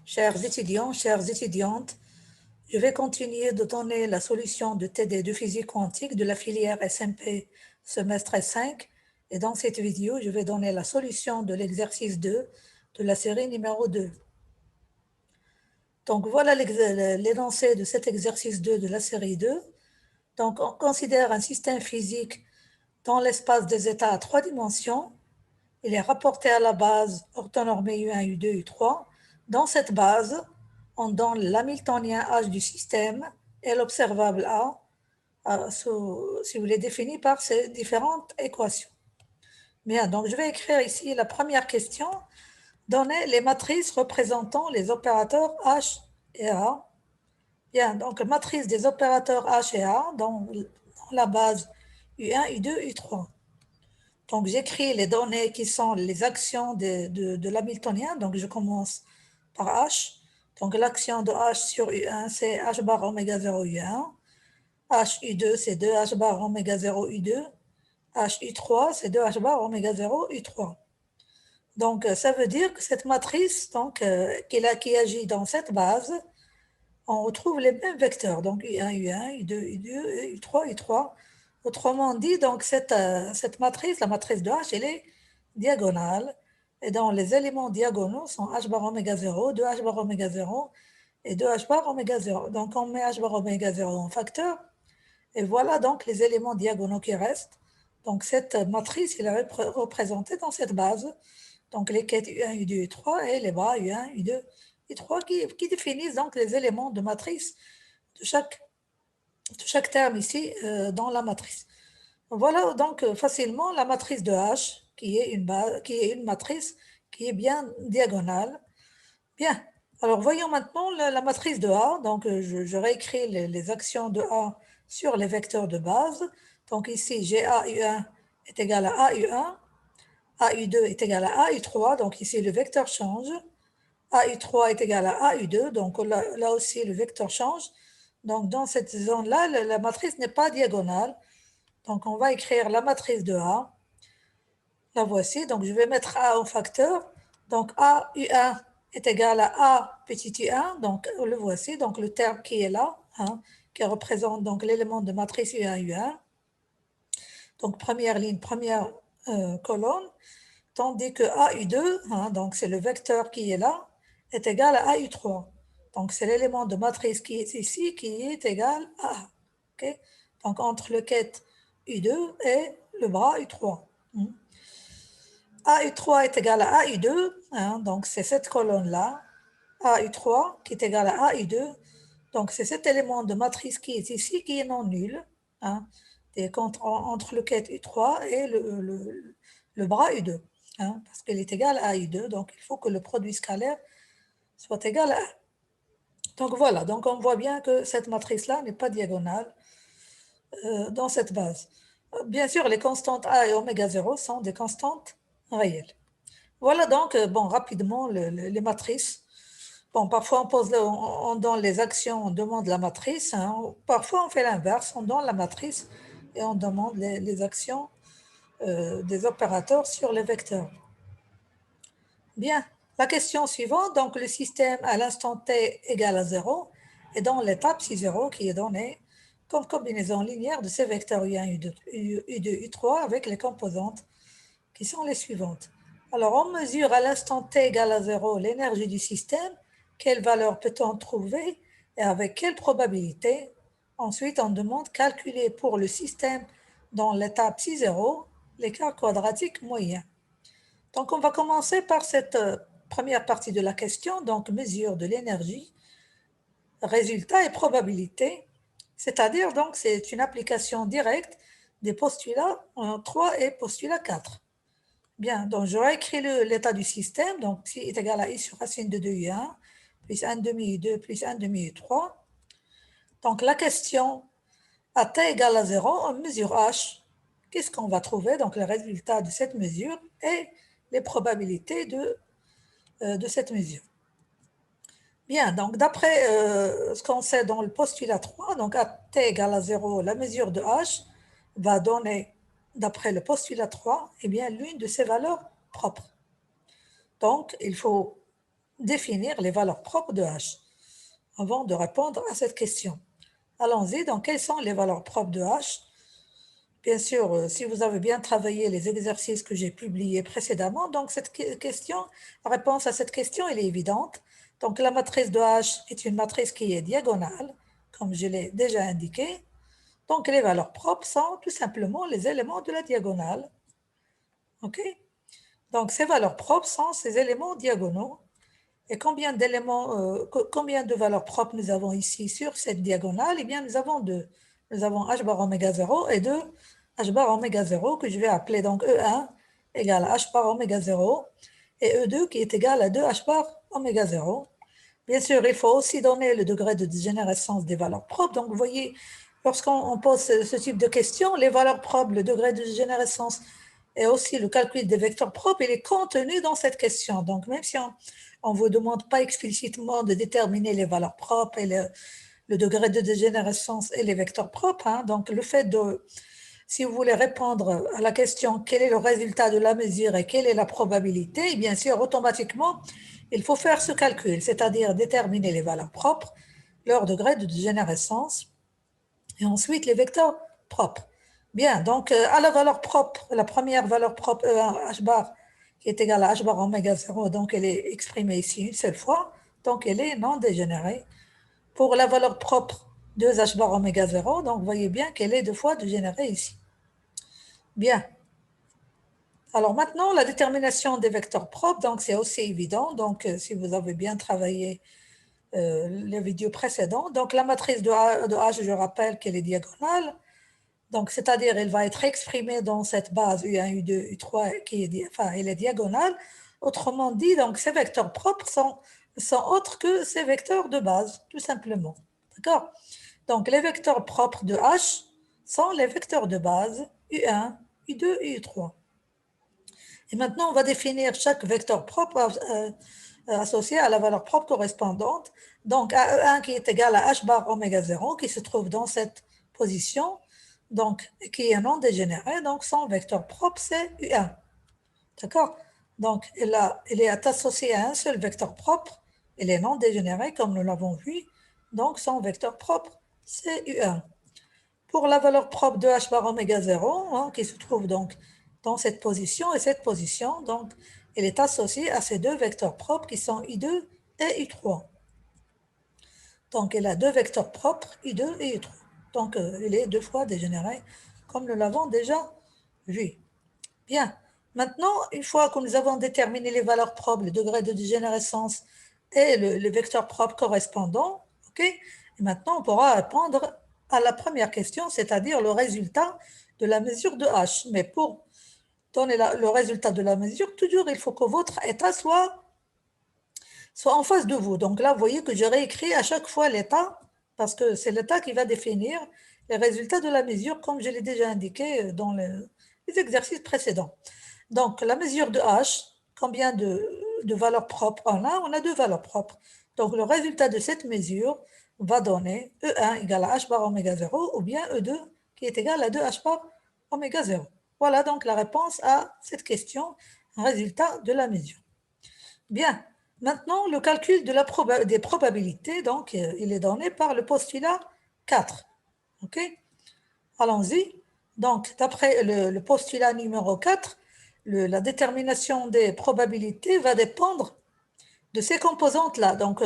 Chers étudiants, chères étudiantes, je vais continuer de donner la solution de TD de physique quantique de la filière SMP semestre S5 et dans cette vidéo, je vais donner la solution de l'exercice 2 de la série numéro 2. Donc voilà l'énoncé de cet exercice 2 de la série 2. Donc on considère un système physique dans l'espace des états à 3 dimensions. Il est rapporté à la base orthonormée U1, U2, U3. Dans cette base, on donne l'hamiltonien H du système et l'observable A, si vous les définissez par ces différentes équations. Bien, donc je vais écrire ici la première question. Donnez les matrices représentant les opérateurs H et A. Bien, donc matrice des opérateurs H et A dans la base U1, U2, U3. Donc, j'écris les données qui sont les actions de l'hamiltonien. Donc, je commence par H. Donc, l'action de H sur U1, c'est H bar oméga 0 U1. H U2, c'est 2 H bar oméga 0 U2. H U3, c'est 2 H bar oméga 0 U3. Donc, ça veut dire que cette matrice donc, qui agit dans cette base, on retrouve les mêmes vecteurs. Donc, U1, U1, U2, U2, U3, U3. Autrement dit, donc cette matrice, la matrice de H, elle est diagonale. Et donc, les éléments diagonaux sont H bar oméga 0, 2 H bar oméga 0 et 2 H bar oméga 0. Donc, on met H bar oméga 0 en facteur. Et voilà donc les éléments diagonaux qui restent. Donc, cette matrice, elle est représentée dans cette base. Donc, les quêtes U1, U2, U3 et les bras U1, U2, U3 qui définissent donc les éléments de matrice de chaque terme ici dans la matrice. Voilà donc facilement la matrice de H qui est une matrice qui est bien diagonale. Bien, alors voyons maintenant la matrice de A. Donc je réécris les actions de A sur les vecteurs de base. Donc ici, GA-U1 est égal à AU1, AU2 est égal à AU3, donc ici le vecteur change. AU3 est égal à AU2, donc là aussi le vecteur change. Donc dans cette zone-là, la matrice n'est pas diagonale. Donc on va écrire la matrice de A. La voici, donc je vais mettre A en facteur. Donc AU1 est égal à A petit u1, donc le voici, donc le terme qui est là, qui représente donc l'élément de matrice U1, U1. Donc première ligne, première colonne, tandis que AU2, donc c'est le vecteur qui est là, est égal à AU3. Donc c'est l'élément de matrice qui est ici qui est égal à A. Okay? Donc entre le quête U2 et le bras U3. AU3 est égal à AU2, donc c'est cette colonne-là, AU3 qui est égal à AU2, donc c'est cet élément de matrice qui est ici qui est non nul, entre le quête U3 et le bras U2, parce qu'il est égal à U2, donc il faut que le produit scalaire soit égal à 1. Donc voilà, donc on voit bien que cette matrice-là n'est pas diagonale dans cette base. Bien sûr, les constantes A et oméga 0 sont des constantes réelles. Voilà donc, rapidement, les matrices. Bon, parfois on donne les actions, on demande la matrice. Parfois on fait l'inverse, on donne la matrice et on demande les actions des opérateurs sur les vecteurs. Bien, la question suivante, donc le système à l'instant t égale à 0 est dans l'étape psi0 qui est donnée comme combinaison linéaire de ces vecteurs U1, U2, U3 avec les composantes qui sont les suivantes. Alors, on mesure à l'instant t égale à 0 l'énergie du système. Quelle valeur peut-on trouver et avec quelle probabilité? Ensuite, on demande calculer pour le système dans l'étape psi0 l'écart quadratique moyen. Donc, on va commencer par cette première partie de la question, donc mesure de l'énergie, résultat et probabilité, c'est-à-dire donc c'est une application directe des postulats 3 et postulat 4. Bien, donc j'aurais écrit l'état du système, donc psi est égal à i sur racine de 2u1, plus 1 demi u2, plus 1 demi u3. Donc la question, à t égale à 0, on mesure h. Qu'est-ce qu'on va trouver? Donc le résultat de cette mesure et les probabilités de cette mesure. Bien, donc d'après ce qu'on sait dans le postulat 3, donc à t égale à 0, la mesure de h va donner, d'après le postulat 3, eh bien, l'une de ses valeurs propres. Donc, il faut définir les valeurs propres de H avant de répondre à cette question. Allons-y, donc quelles sont les valeurs propres de H? Bien sûr, si vous avez bien travaillé les exercices que j'ai publiés précédemment, donc cette question, la réponse à cette question, elle est évidente. Donc la matrice de H est une matrice qui est diagonale, comme je l'ai déjà indiqué. Donc les valeurs propres sont tout simplement les éléments de la diagonale. OK? Donc ces valeurs propres sont ces éléments diagonaux. Et combien d'éléments, combien de valeurs propres nous avons ici sur cette diagonale? Eh bien, nous avons deux. Nous avons h bar oméga 0 et 2 h bar oméga 0 que je vais appeler donc E1 égale à h bar oméga 0 et E2 qui est égal à 2 h bar oméga 0. Bien sûr, il faut aussi donner le degré de dégénérescence des valeurs propres. Donc, vous voyez, lorsqu'on pose ce type de questions, les valeurs propres, le degré de dégénérescence et aussi le calcul des vecteurs propres, il est contenu dans cette question. Donc, même si on ne vous demande pas explicitement de déterminer les valeurs propres et le degré de dégénérescence et les vecteurs propres, hein, donc le fait de, si vous voulez répondre à la question quel est le résultat de la mesure et quelle est la probabilité, bien sûr, automatiquement, il faut faire ce calcul, c'est-à-dire déterminer les valeurs propres, leur degré de dégénérescence, et ensuite les vecteurs propres. Bien, donc à la valeur propre, la première valeur propre E1 h bar qui est égale à h bar oméga 0, donc elle est exprimée ici une seule fois, donc elle est non dégénérée. Pour la valeur propre 2 h bar oméga 0, donc vous voyez bien qu'elle est deux fois dégénérée ici. Bien. Alors maintenant, la détermination des vecteurs propres, donc c'est aussi évident. Donc si vous avez bien travaillé les vidéos précédentes, donc la matrice de H, je rappelle qu'elle est diagonale. Donc, c'est-à-dire, elle va être exprimée dans cette base U1, U2, U3, qui est, enfin, elle est diagonale. Autrement dit, donc, ces vecteurs propres sont autres que ces vecteurs de base, tout simplement. D'accord? Donc, les vecteurs propres de H sont les vecteurs de base U1, U2 et U3. Et maintenant, on va définir chaque vecteur propre associé à la valeur propre correspondante. Donc, A1 qui est égal à H bar oméga 0, qui se trouve dans cette position, donc, qui est non dégénéré, donc son vecteur propre, c'est U1. D'accord? Donc, elle est associée à un seul vecteur propre, elle est non dégénérée, comme nous l'avons vu, donc son vecteur propre, c'est U1. Pour la valeur propre de H bar oméga 0, hein, qui se trouve donc dans cette position et cette position, donc elle est associée à ces deux vecteurs propres qui sont U2 et U3. Donc elle a deux vecteurs propres, U2 et U3. Donc elle est deux fois dégénérée, comme nous l'avons déjà vu. Bien. Maintenant, une fois que nous avons déterminé les valeurs propres, le degré de dégénérescence et le vecteur propre correspondant, ok, et maintenant on pourra répondre à la première question, c'est-à-dire le résultat de la mesure de H. Mais pour donner le résultat de la mesure, toujours il faut que votre état soit en face de vous. Donc là, vous voyez que je réécris à chaque fois l'état, parce que c'est l'état qui va définir les résultats de la mesure, comme je l'ai déjà indiqué dans les exercices précédents. Donc, la mesure de H, combien de valeurs propres on a? On a deux valeurs propres. Donc, le résultat de cette mesure va donner E1 égale à H bar oméga 0 ou bien E2 qui est égal à 2 H bar oméga 0. Voilà donc la réponse à cette question, un résultat de la mesure. Bien, maintenant le calcul des probabilités, donc il est donné par le postulat 4. Ok? Allons-y. Donc, d'après le postulat numéro 4, la détermination des probabilités va dépendre de ces composantes-là. Donc,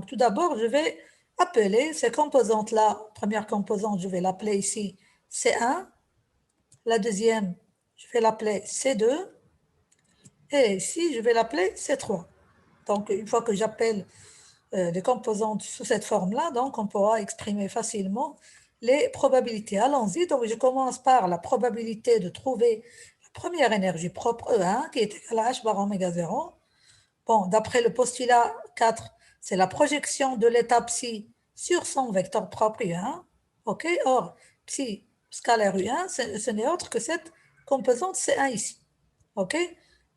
tout d'abord, je vais appeler ces composantes-là. Première composante, je vais l'appeler ici C1. La deuxième, je vais l'appeler C2. Et ici, je vais l'appeler C3. Donc, une fois que j'appelle les composantes sous cette forme-là, donc on pourra exprimer facilement les probabilités. Allons-y, donc je commence par la probabilité de trouver la première énergie propre E1 qui est égale à H bar oméga 0. Bon, d'après le postulat 4, c'est la projection de l'état psi sur son vecteur propre U1. OK? Or, psi scalaire U1, ce n'est autre que cette composante C1 ici. OK?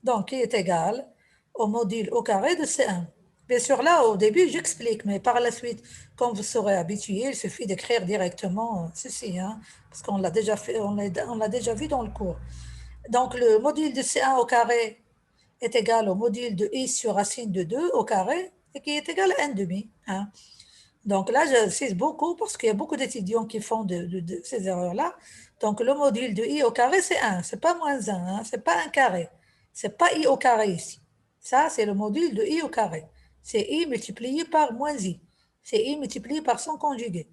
Donc, qui est égal au module au carré de C1. Bien sûr, là, au début, j'explique, mais par la suite, quand vous serez habitué, il suffit d'écrire directement ceci, hein, parce qu'on l'a déjà fait, on l'a déjà vu dans le cours. Donc, le module de C1 au carré est égal au module de i sur racine de 2 au carré et qui est égal à n demi. Hein. Donc là, j'insiste beaucoup parce qu'il y a beaucoup d'étudiants qui font de ces erreurs-là. Donc le module de i au carré, c'est 1, c'est pas moins 1, hein, c'est pas 1 carré. C'est pas i au carré ici. Ça, c'est le module de i au carré. C'est i multiplié par moins i. C'est i multiplié par son conjugué.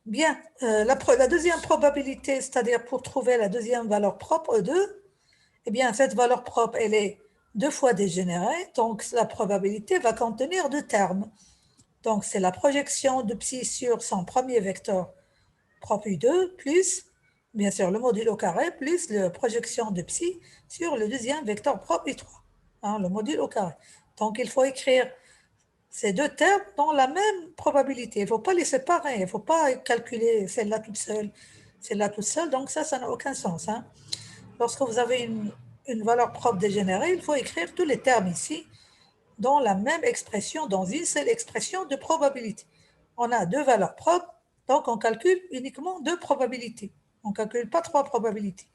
Bien, la deuxième probabilité, c'est-à-dire pour trouver la deuxième valeur propre, E2, eh bien, cette valeur propre, elle est 2 fois dégénérée, donc la probabilité va contenir 2 termes. Donc, c'est la projection de psi sur son premier vecteur propre U2, plus, bien sûr, le module au carré, plus la projection de psi sur le deuxième vecteur propre U3, hein, le module au carré. Donc, il faut écrire ces 2 termes dans la même probabilité. Il ne faut pas les séparer, il ne faut pas calculer celle-là toute seule, donc ça n'a aucun sens. Hein. Lorsque vous avez une valeur propre dégénérée, il faut écrire tous les termes ici dans la même expression, dans une seule expression de probabilité. On a 2 valeurs propres, donc on calcule uniquement 2 probabilités. On ne calcule pas 3 probabilités.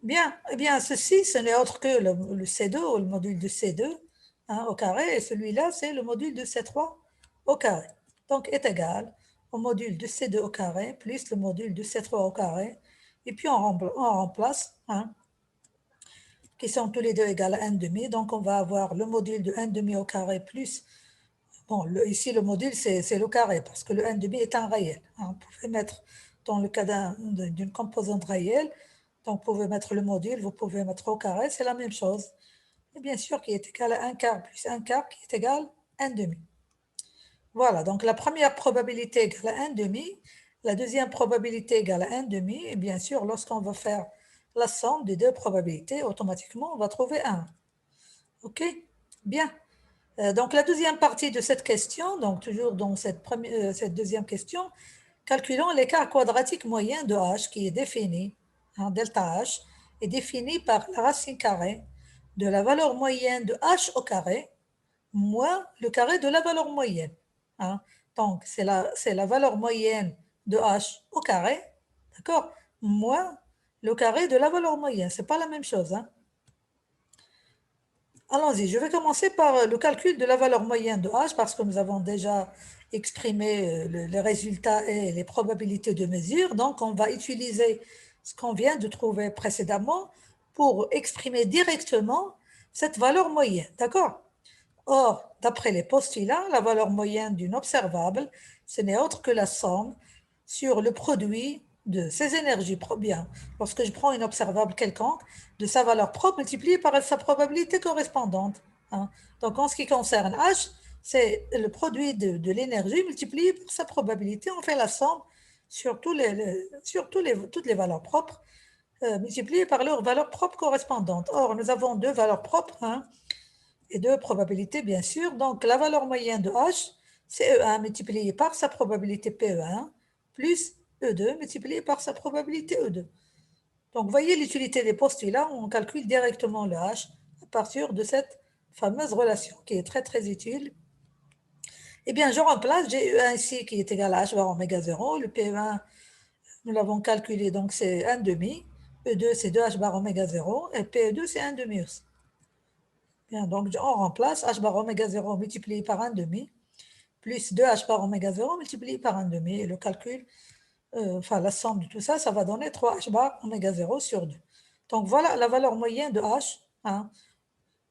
Bien, eh bien, ceci, ce n'est autre que le C2 ou le module de C2 hein, au carré, et celui-là, c'est le module de C3 au carré. Donc, est égal au module de C2 au carré plus le module de C3 au carré, et puis on remplace, hein, qui sont tous les deux égales à 1 demi, donc on va avoir le module de 1 demi au carré plus, bon, ici le module c'est le carré, parce que le 1 demi est un réel. Hein, vous pouvez mettre, dans le cas d'une composante réelle, donc vous pouvez mettre le module, vous pouvez mettre au carré, c'est la même chose. Et bien sûr, qui est égal à 1 quart plus 1 quart, qui est égal à 1 demi. Voilà, donc la première probabilité égale à 1 demi, la deuxième probabilité égale à 1 demi, et bien sûr, lorsqu'on va faire la somme des 2 probabilités, automatiquement, on va trouver 1. OK? Bien. Donc la deuxième partie de cette question, donc toujours dans cette deuxième question, calculons l'écart quadratique moyen de h qui est défini, hein, delta h, est défini par la racine carrée de la valeur moyenne de h au carré moins le carré de la valeur moyenne. Hein. Donc c'est la valeur moyenne de h au carré, d'accord, moins le carré de la valeur moyenne. Ce n'est pas la même chose. Hein. Allons-y, je vais commencer par le calcul de la valeur moyenne de h parce que nous avons déjà exprimé les résultats et les probabilités de mesure. Donc, on va utiliser ce qu'on vient de trouver précédemment pour exprimer directement cette valeur moyenne. D'accord? Or, d'après les postulats, la valeur moyenne d'une observable, ce n'est autre que la somme sur le produit de ses énergies propres. Bien, lorsque je prends une observable quelconque, de sa valeur propre multipliée par sa probabilité correspondante. Hein. Donc, en ce qui concerne H, c'est le produit de l'énergie multiplié par sa probabilité. On fait la somme sur, toutes les valeurs propres multipliées par leurs valeurs propres correspondantes. Or, nous avons 2 valeurs propres, hein, et 2 probabilités, bien sûr. Donc, la valeur moyenne de H, c'est E1 multiplié par sa probabilité PE1 plus E2 multiplié par sa probabilité E2. Donc, vous voyez l'utilité des postulats, on calcule directement le H à partir de cette fameuse relation qui est très, très utile. Eh bien, je remplace, j'ai E1 ici qui est égal à H bar oméga 0. Le PE1, nous l'avons calculé, donc c'est 1 demi. E2, c'est 2H bar oméga 0. Et PE2, c'est 1 demi aussi. Bien, donc on remplace h bar oméga 0 multiplié par 1 demi plus 2h bar oméga 0 multiplié par 1 demi. Et le calcul, enfin la somme de tout ça, ça va donner 3h bar oméga 0 sur 2. Donc voilà la valeur moyenne de h. Hein,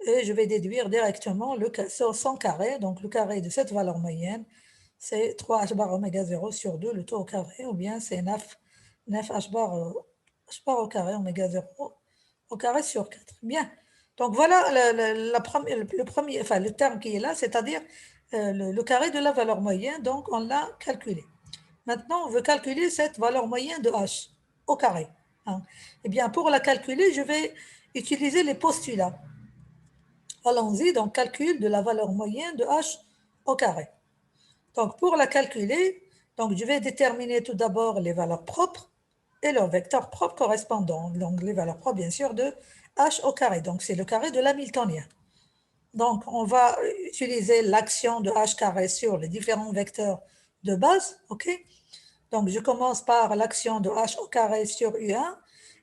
et je vais déduire directement son carré. Donc le carré de cette valeur moyenne, c'est 3h bar oméga 0 sur 2, le tout au carré, ou bien c'est 9h bar au carré oméga 0 au carré sur 4. Bien. Donc voilà le terme qui est là, c'est-à-dire le carré de la valeur moyenne, donc on l'a calculé. Maintenant, on veut calculer cette valeur moyenne de h au carré. Hein. Eh bien, pour la calculer, je vais utiliser les postulats. Allons-y, donc calcul de la valeur moyenne de h au carré. Donc pour la calculer, donc je vais déterminer tout d'abord les valeurs propres et leurs vecteurs propres correspondants. Donc les valeurs propres, bien sûr, de h au carré. Donc c'est le carré de l'hamiltonien. Donc on va utiliser l'action de h carré sur les différents vecteurs de base. Ok. Donc je commence par l'action de h au carré sur U1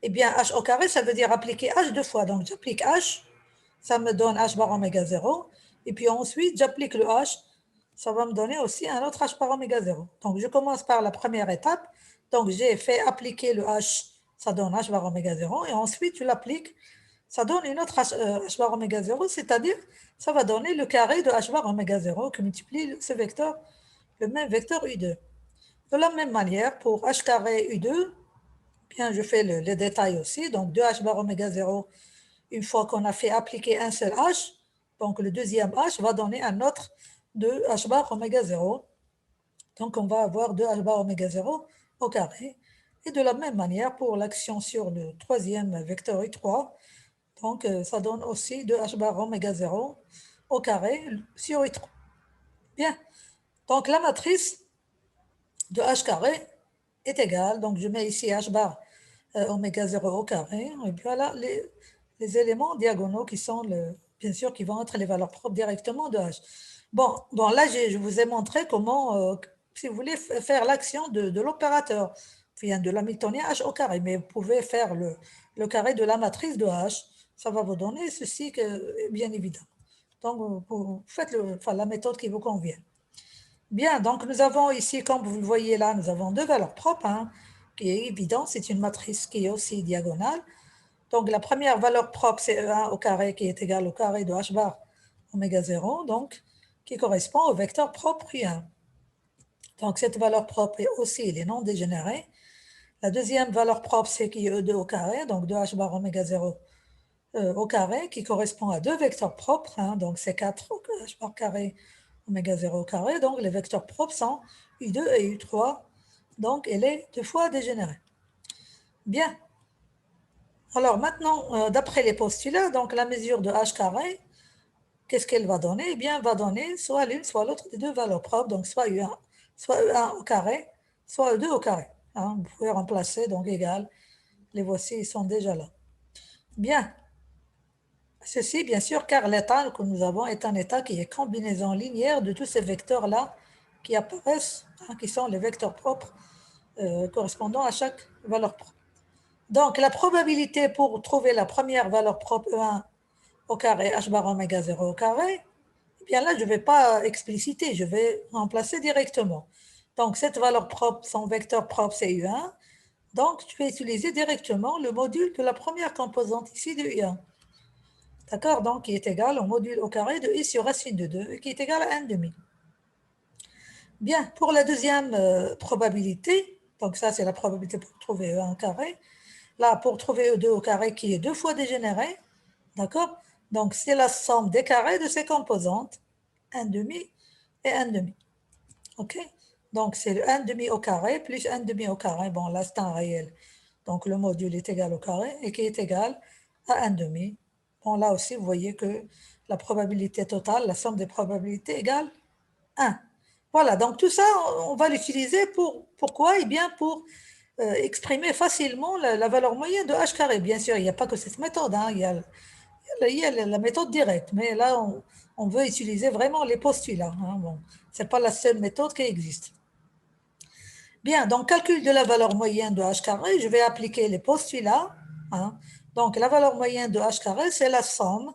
eh bien, h au carré, ça veut dire appliquer h deux fois. Donc, j'applique h, ça me donne h bar oméga 0. Et puis ensuite, j'applique le h, ça va me donner aussi un autre h bar oméga 0. Donc, je commence par la première étape. Donc, j'ai fait appliquer le h, ça donne h bar oméga 0. Et ensuite, je l'applique, ça donne une autre h bar oméga 0, c'est-à-dire, ça va donner le carré de h bar oméga 0 qui multiplie ce vecteur, le même vecteur U2. De la même manière, pour h carré U2, bien, je fais les détails aussi. Donc, 2h bar oméga 0, une fois qu'on a fait appliquer un seul h, donc le deuxième h va donner un autre 2h bar oméga 0. Donc, on va avoir 2h bar oméga 0 au carré. Et de la même manière, pour l'action sur le troisième vecteur U3, donc ça donne aussi 2h bar oméga 0 au carré sur U3. Bien. Donc, la matrice de h carré est égale, donc je mets ici h bar oméga 0 au carré, et puis voilà les éléments diagonaux qui sont, bien sûr, qui vont être les valeurs propres directement de h. Bon, là, je vous ai montré comment, si vous voulez, faire l'action de l'opérateur, vient de l'hamiltonien h au carré, mais vous pouvez faire le carré de la matrice de h, ça va vous donner ceci, bien évidemment. Donc, vous faites la méthode qui vous convient. Bien, donc nous avons ici, comme vous le voyez là, nous avons deux valeurs propres, hein, qui est évident, c'est une matrice qui est aussi diagonale. Donc la première valeur propre, c'est E1 au carré qui est égal au carré de h bar oméga 0, donc qui correspond au vecteur propre U1. Donc cette valeur propre est aussi les non dégénérés. La deuxième valeur propre, c'est qui est E2 au carré, donc 2h bar oméga 0 au carré, qui correspond à deux vecteurs propres, hein, donc c'est 4 h bar carré oméga 0 au carré, donc les vecteurs propres sont U2 et U3, donc elle est deux fois dégénérée. Bien. Alors maintenant, d'après les postulats, donc la mesure de h carré, qu'est-ce qu'elle va donner? Eh bien, elle va donner soit l'une, soit l'autre des deux valeurs propres, donc soit U1, soit E1 au carré, soit E2 au carré. Hein, vous pouvez remplacer, donc égal. Les voici, ils sont déjà là. Bien. Ceci, bien sûr, car l'état que nous avons est un état qui est combinaison linéaire de tous ces vecteurs-là qui apparaissent, hein, qui sont les vecteurs propres correspondant à chaque valeur propre. Donc, la probabilité pour trouver la première valeur propre E1 au carré, h bar oméga 0 au carré, eh bien là, je ne vais pas expliciter, je vais remplacer directement. Donc, cette valeur propre, son vecteur propre, c'est U1. Donc, je vais utiliser directement le module de la première composante ici de U1. D'accord? Donc, qui est égal au module au carré de i sur racine de 2, qui est égal à 1 demi. Bien, pour la deuxième probabilité, donc ça, c'est la probabilité pour trouver E1 au carré. Là, pour trouver E2 au carré, qui est deux fois dégénéré, d'accord? Donc, c'est la somme des carrés de ces composantes, 1 demi et 1 demi. OK? Donc, c'est le 1 demi au carré plus 1 demi au carré. Bon, là, c'est un réel. Donc, le module est égal au carré et qui est égal à 1 demi. Bon, là aussi, vous voyez que la probabilité totale, la somme des probabilités égale 1. Voilà, donc tout ça, on va l'utiliser pourquoi? Eh bien, pour exprimer facilement la valeur moyenne de h carré. Bien sûr, il n'y a pas que cette méthode, hein, il y a la méthode directe, mais là, on veut utiliser vraiment les postulats. Hein, bon, ce n'est pas la seule méthode qui existe. Bien, donc calcul de la valeur moyenne de h carré, je vais appliquer les postulats. Hein. Donc, la valeur moyenne de h carré, c'est la somme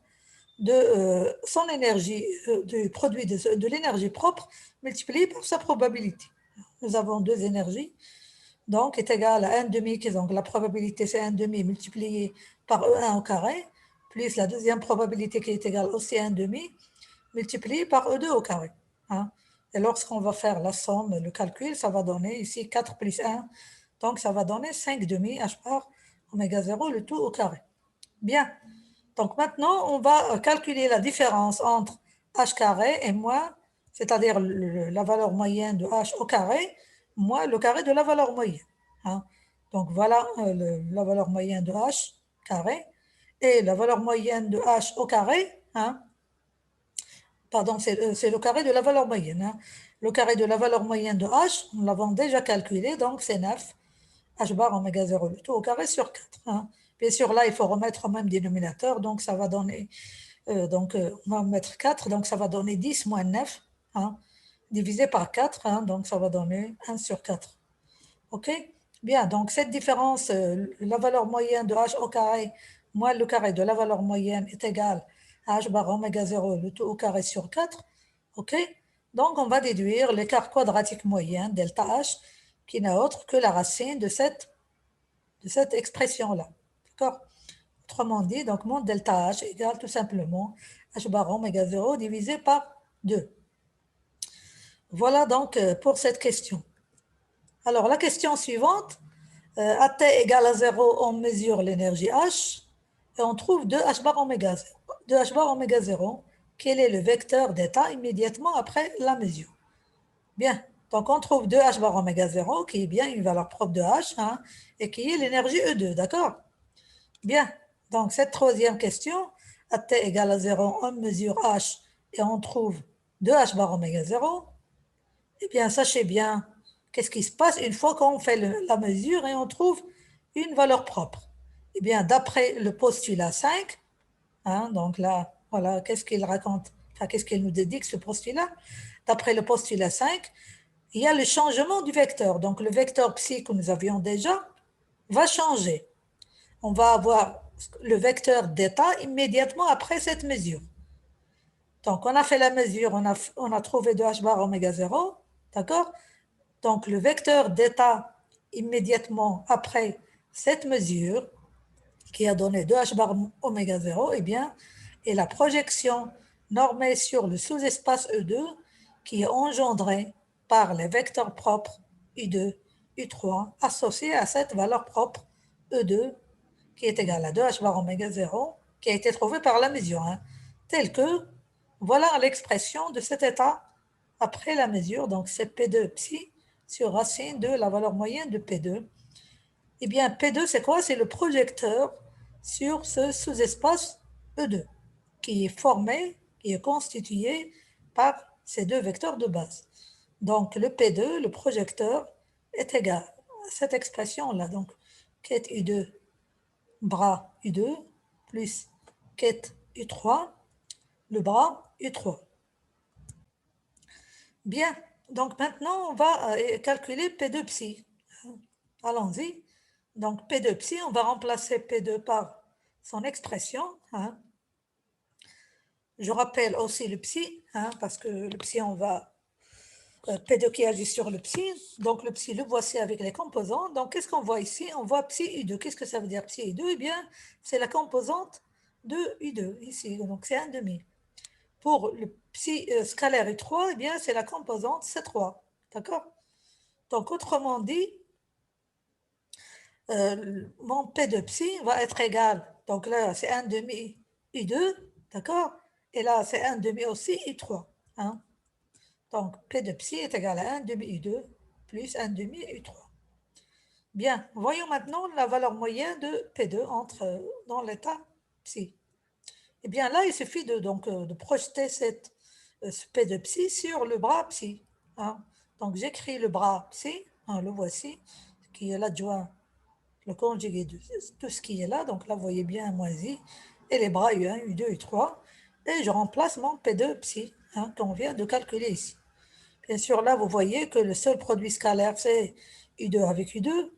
de son énergie, du produit de l'énergie propre multiplié par sa probabilité. Nous avons deux énergies, donc est égal à 1 demi, donc la probabilité c'est 1 demi multiplié par E1 au carré, plus la deuxième probabilité qui est égale aussi à 1 demi, multiplié par E2 au carré. Hein. Et lorsqu'on va faire la somme, le calcul, ça va donner ici 4 plus 1, donc ça va donner 5 demi h par oméga 0, le tout au carré. Bien. Donc maintenant, on va calculer la différence entre h carré et moins, c'est-à-dire la valeur moyenne de h au carré, moins le carré de la valeur moyenne. Hein. Donc voilà la valeur moyenne de h carré et la valeur moyenne de h au carré. Hein. Pardon, c'est le carré de la valeur moyenne. Hein. Le carré de la valeur moyenne de h, nous l'avons déjà calculé, donc c'est 9 h bar oméga 0 le tout au carré sur 4. Hein. Bien sûr, là, il faut remettre au même dénominateur, donc ça va donner, on va mettre 4, donc ça va donner 10 moins 9, hein, divisé par 4, hein, donc ça va donner 1 sur 4. OK? Bien, donc cette différence, la valeur moyenne de h au carré moins le carré de la valeur moyenne est égal à h bar oméga 0, le tout au carré sur 4. OK? Donc, on va déduire l'écart quadratique moyen, delta h, qui n'est autre que la racine de cette expression-là. D'accord? Autrement dit, donc mon delta h égale tout simplement h bar oméga 0 divisé par 2. Voilà donc pour cette question. Alors, la question suivante, à t égale à 0, on mesure l'énergie H et on trouve 2H bar oméga 0. 2H bar oméga 0, quel est le vecteur d'état immédiatement après la mesure? Bien, donc on trouve 2H bar oméga 0, qui est bien une valeur propre de H, hein, et qui est l'énergie E2, d'accord? Bien, donc cette troisième question, à t égale à 0, on mesure H et on trouve 2H bar oméga 0. Eh bien, sachez bien, qu'est-ce qui se passe une fois qu'on fait la mesure et on trouve une valeur propre? Eh bien, d'après le postulat 5, hein, donc là, voilà, qu'est-ce qu'il raconte? Enfin, qu'est-ce qu'il nous dédie ce postulat? D'après le postulat 5, il y a le changement du vecteur. Donc, le vecteur psi que nous avions déjà va changer. On va avoir le vecteur d'état immédiatement après cette mesure. Donc, on a fait la mesure, on a trouvé 2h bar oméga 0, d'accord? Donc, le vecteur d'état immédiatement après cette mesure, qui a donné 2h bar oméga 0, eh bien, est la projection normée sur le sous-espace E2 qui est engendrée par les vecteurs propres U2, U3 associés à cette valeur propre E2 qui est égale à 2h bar oméga 0 qui a été trouvée par la mesure 1, telle que voilà l'expression de cet état après la mesure, donc c'est P2 psi sur racine de la valeur moyenne de P2. Eh bien, P2, c'est quoi? C'est le projecteur sur ce sous-espace E2, qui est formé, qui est constitué par ces deux vecteurs de base. Donc, le P2, le projecteur, est égal à cette expression-là. Donc, quête U2, bras U2, plus quête U3, le bras U3. Bien, donc maintenant, on va calculer P2 psi. Allons-y. Donc, P2 psi, on va remplacer P2 par son expression. Hein. Je rappelle aussi le psi, hein, parce que le psi, on va... P2 qui agit sur le psi. Donc, le psi, le voici avec les composants. Donc, qu'est-ce qu'on voit ici? On voit psi U2. Qu'est-ce que ça veut dire psi U2? Eh bien, c'est la composante de U2, ici. Donc, c'est 1,5. Pour le psi scalaire U3, eh bien, c'est la composante C3. D'accord? Donc, autrement dit, mon P de psi va être égal, donc là c'est 1 demi U2, d'accord? Et là c'est 1 demi aussi U3. Hein? Donc P de psi est égal à 1 demi U2 plus 1 demi U3. Bien, voyons maintenant la valeur moyenne de P2 dans l'état psi. Eh bien là, il suffit de projeter ce P de psi sur le bras psi. Hein? Donc j'écris le bras psi, hein, le voici, qui est l'adjoint le conjugué de tout ce qui est là. Donc là, vous voyez bien moins i, et les bras U1, U2, U3. Et je remplace mon P2 psi, hein, qu'on vient de calculer ici. Bien sûr, là, vous voyez que le seul produit scalaire, c'est U2 avec U2,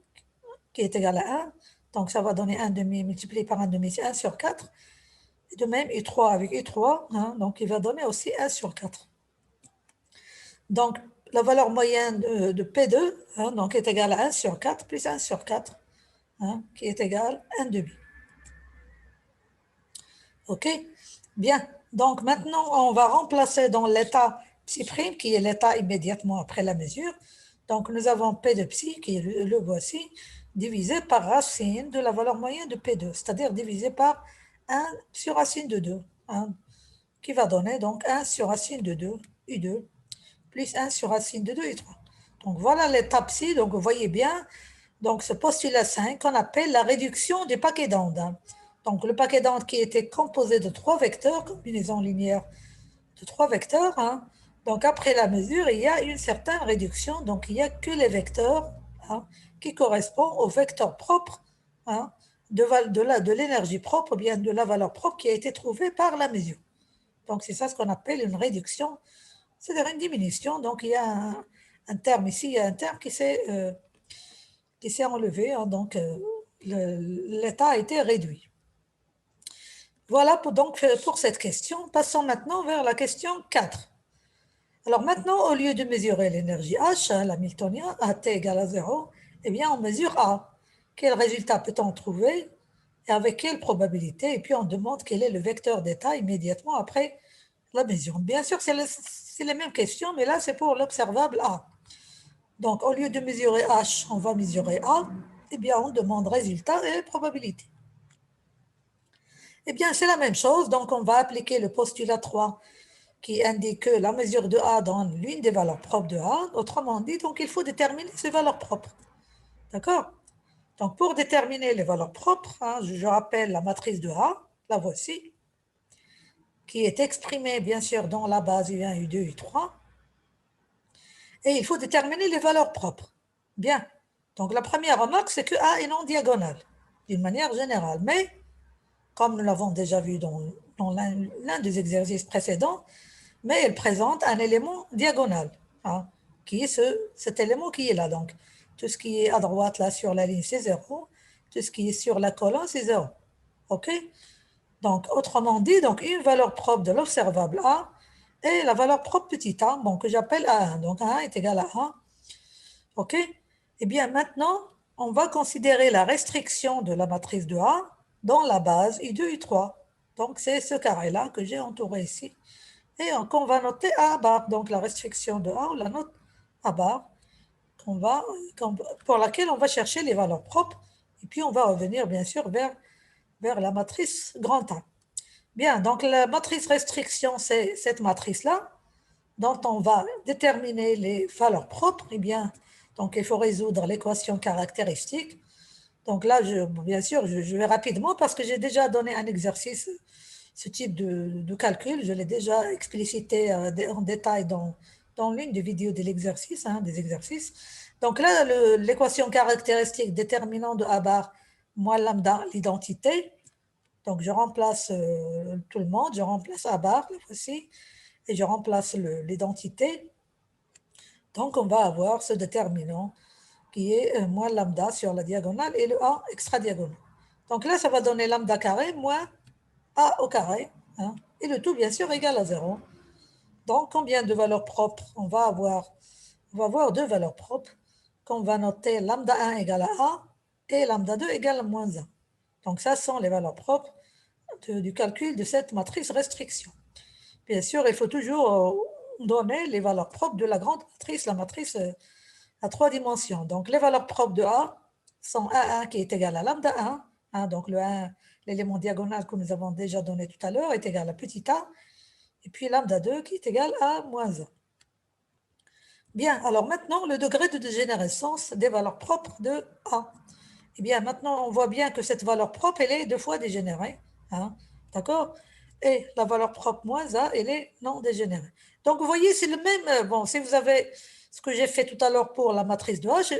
qui est égal à 1. Donc ça va donner 1 demi multiplié par 1 demi, c'est 1 sur 4. Et de même, U3 avec U3, hein, donc il va donner aussi 1 sur 4. Donc, la valeur moyenne de P2 hein, donc est égale à 1 sur 4 plus 1 sur 4. Hein, qui est égal à 1 demi. OK? Bien. Donc maintenant, on va remplacer dans l'état psi prime, qui est l'état immédiatement après la mesure. Donc nous avons P de psi, qui est le voici, divisé par racine de la valeur moyenne de P2, c'est-à-dire divisé par 1 sur racine de 2, hein, qui va donner donc 1 sur racine de 2, U2, plus 1 sur racine de 2, U3. Donc voilà l'état psi. Donc vous voyez bien, donc ce postulat 5 qu'on appelle la réduction du paquet d'ondes. Hein. Donc le paquet d'ondes qui était composé de 3 vecteurs, combinaison linéaire de 3 vecteurs. Hein. Donc après la mesure, il y a une certaine réduction. Donc il n'y a que les vecteurs hein, qui correspondent aux vecteurs propres hein, de l'énergie propre ou bien de la valeur propre qui a été trouvée par la mesure. Donc c'est ça ce qu'on appelle une réduction, c'est-à-dire une diminution. Donc il y a un terme ici, il y a un terme qui s'est qui s'est enlevé, hein, donc l'état a été réduit. Voilà donc pour cette question. Passons maintenant vers la question 4. Alors maintenant, au lieu de mesurer l'énergie H, hein, l'hamiltonien, AT égale à 0, eh bien on mesure A. Quel résultat peut-on trouver et avec quelle probabilité? Et puis on demande quel est le vecteur d'état immédiatement après la mesure. Bien sûr, c'est les mêmes questions, mais là c'est pour l'observable A. Donc au lieu de mesurer H, on va mesurer A. Eh bien on demande résultat et probabilité. Eh bien c'est la même chose, donc on va appliquer le postulat 3 qui indique que la mesure de A donne l'une des valeurs propres de A. Autrement dit, donc il faut déterminer ces valeurs propres. D'accord? Donc pour déterminer les valeurs propres, hein, je rappelle la matrice de A, la voici, qui est exprimée bien sûr dans la base U1, U2, U3. Et il faut déterminer les valeurs propres. Bien. Donc la première remarque, c'est que A est non diagonale, d'une manière générale. Mais, comme nous l'avons déjà vu dans l'un des exercices précédents, mais elle présente un élément diagonal, hein, qui est cet élément qui est là. Donc, tout ce qui est à droite, là, sur la ligne, c'est 0. Tout ce qui est sur la colonne, c'est 0. OK? Donc, autrement dit, donc, une valeur propre de l'observable A est la valeur propre petit a, bon, que j'appelle A1. Donc, A1 est égal à 1. OK? Eh bien, maintenant, on va considérer la restriction de la matrice de A dans la base U2, U3. Donc, c'est ce carré-là que j'ai entouré ici et qu'on va noter A bar, donc la restriction de A, on la note A bar, pour laquelle on va chercher les valeurs propres, et puis on va revenir bien sûr vers la matrice grand A. Bien, donc la matrice restriction, c'est cette matrice-là, dont on va déterminer les valeurs propres, et bien, donc il faut résoudre l'équation caractéristique. Donc là, bien sûr, je vais rapidement parce que j'ai déjà donné un exercice, ce type de calcul, je l'ai déjà explicité en détail dans l'une des vidéos de l'exercice, hein, des exercices. Donc là, l'équation caractéristique déterminant de A bar moins lambda, l'identité. Donc je remplace tout le monde, je remplace A bar, la voici, et je remplace l'identité. Donc on va avoir ce déterminant qui est moins lambda sur la diagonale et le A extra-diagonal. Donc là, ça va donner lambda carré moins A au carré, hein, et le tout, bien sûr, égal à 0. Donc, combien de valeurs propres on va avoir? On va avoir deux valeurs propres qu'on va noter lambda 1 égale à A et lambda 2 égale à moins 1. Donc, ça sont les valeurs propres du calcul de cette matrice restriction. Bien sûr, il faut toujours donner les valeurs propres de la grande matrice, la matrice à trois dimensions. Donc, les valeurs propres de A sont A1 qui est égal à lambda 1, hein, donc le 1, l'élément diagonal que nous avons déjà donné tout à l'heure, est égal à petit a, et puis lambda 2 qui est égal à moins 1. Bien, alors maintenant, le degré de dégénérescence des valeurs propres de A. Eh bien, maintenant, on voit bien que cette valeur propre, elle est deux fois dégénérée, hein, d'accord? Et la valeur propre moins A, elle est non dégénérée. Donc, vous voyez, c'est le même. Bon, si vous avez ce que j'ai fait tout à l'heure pour la matrice de H,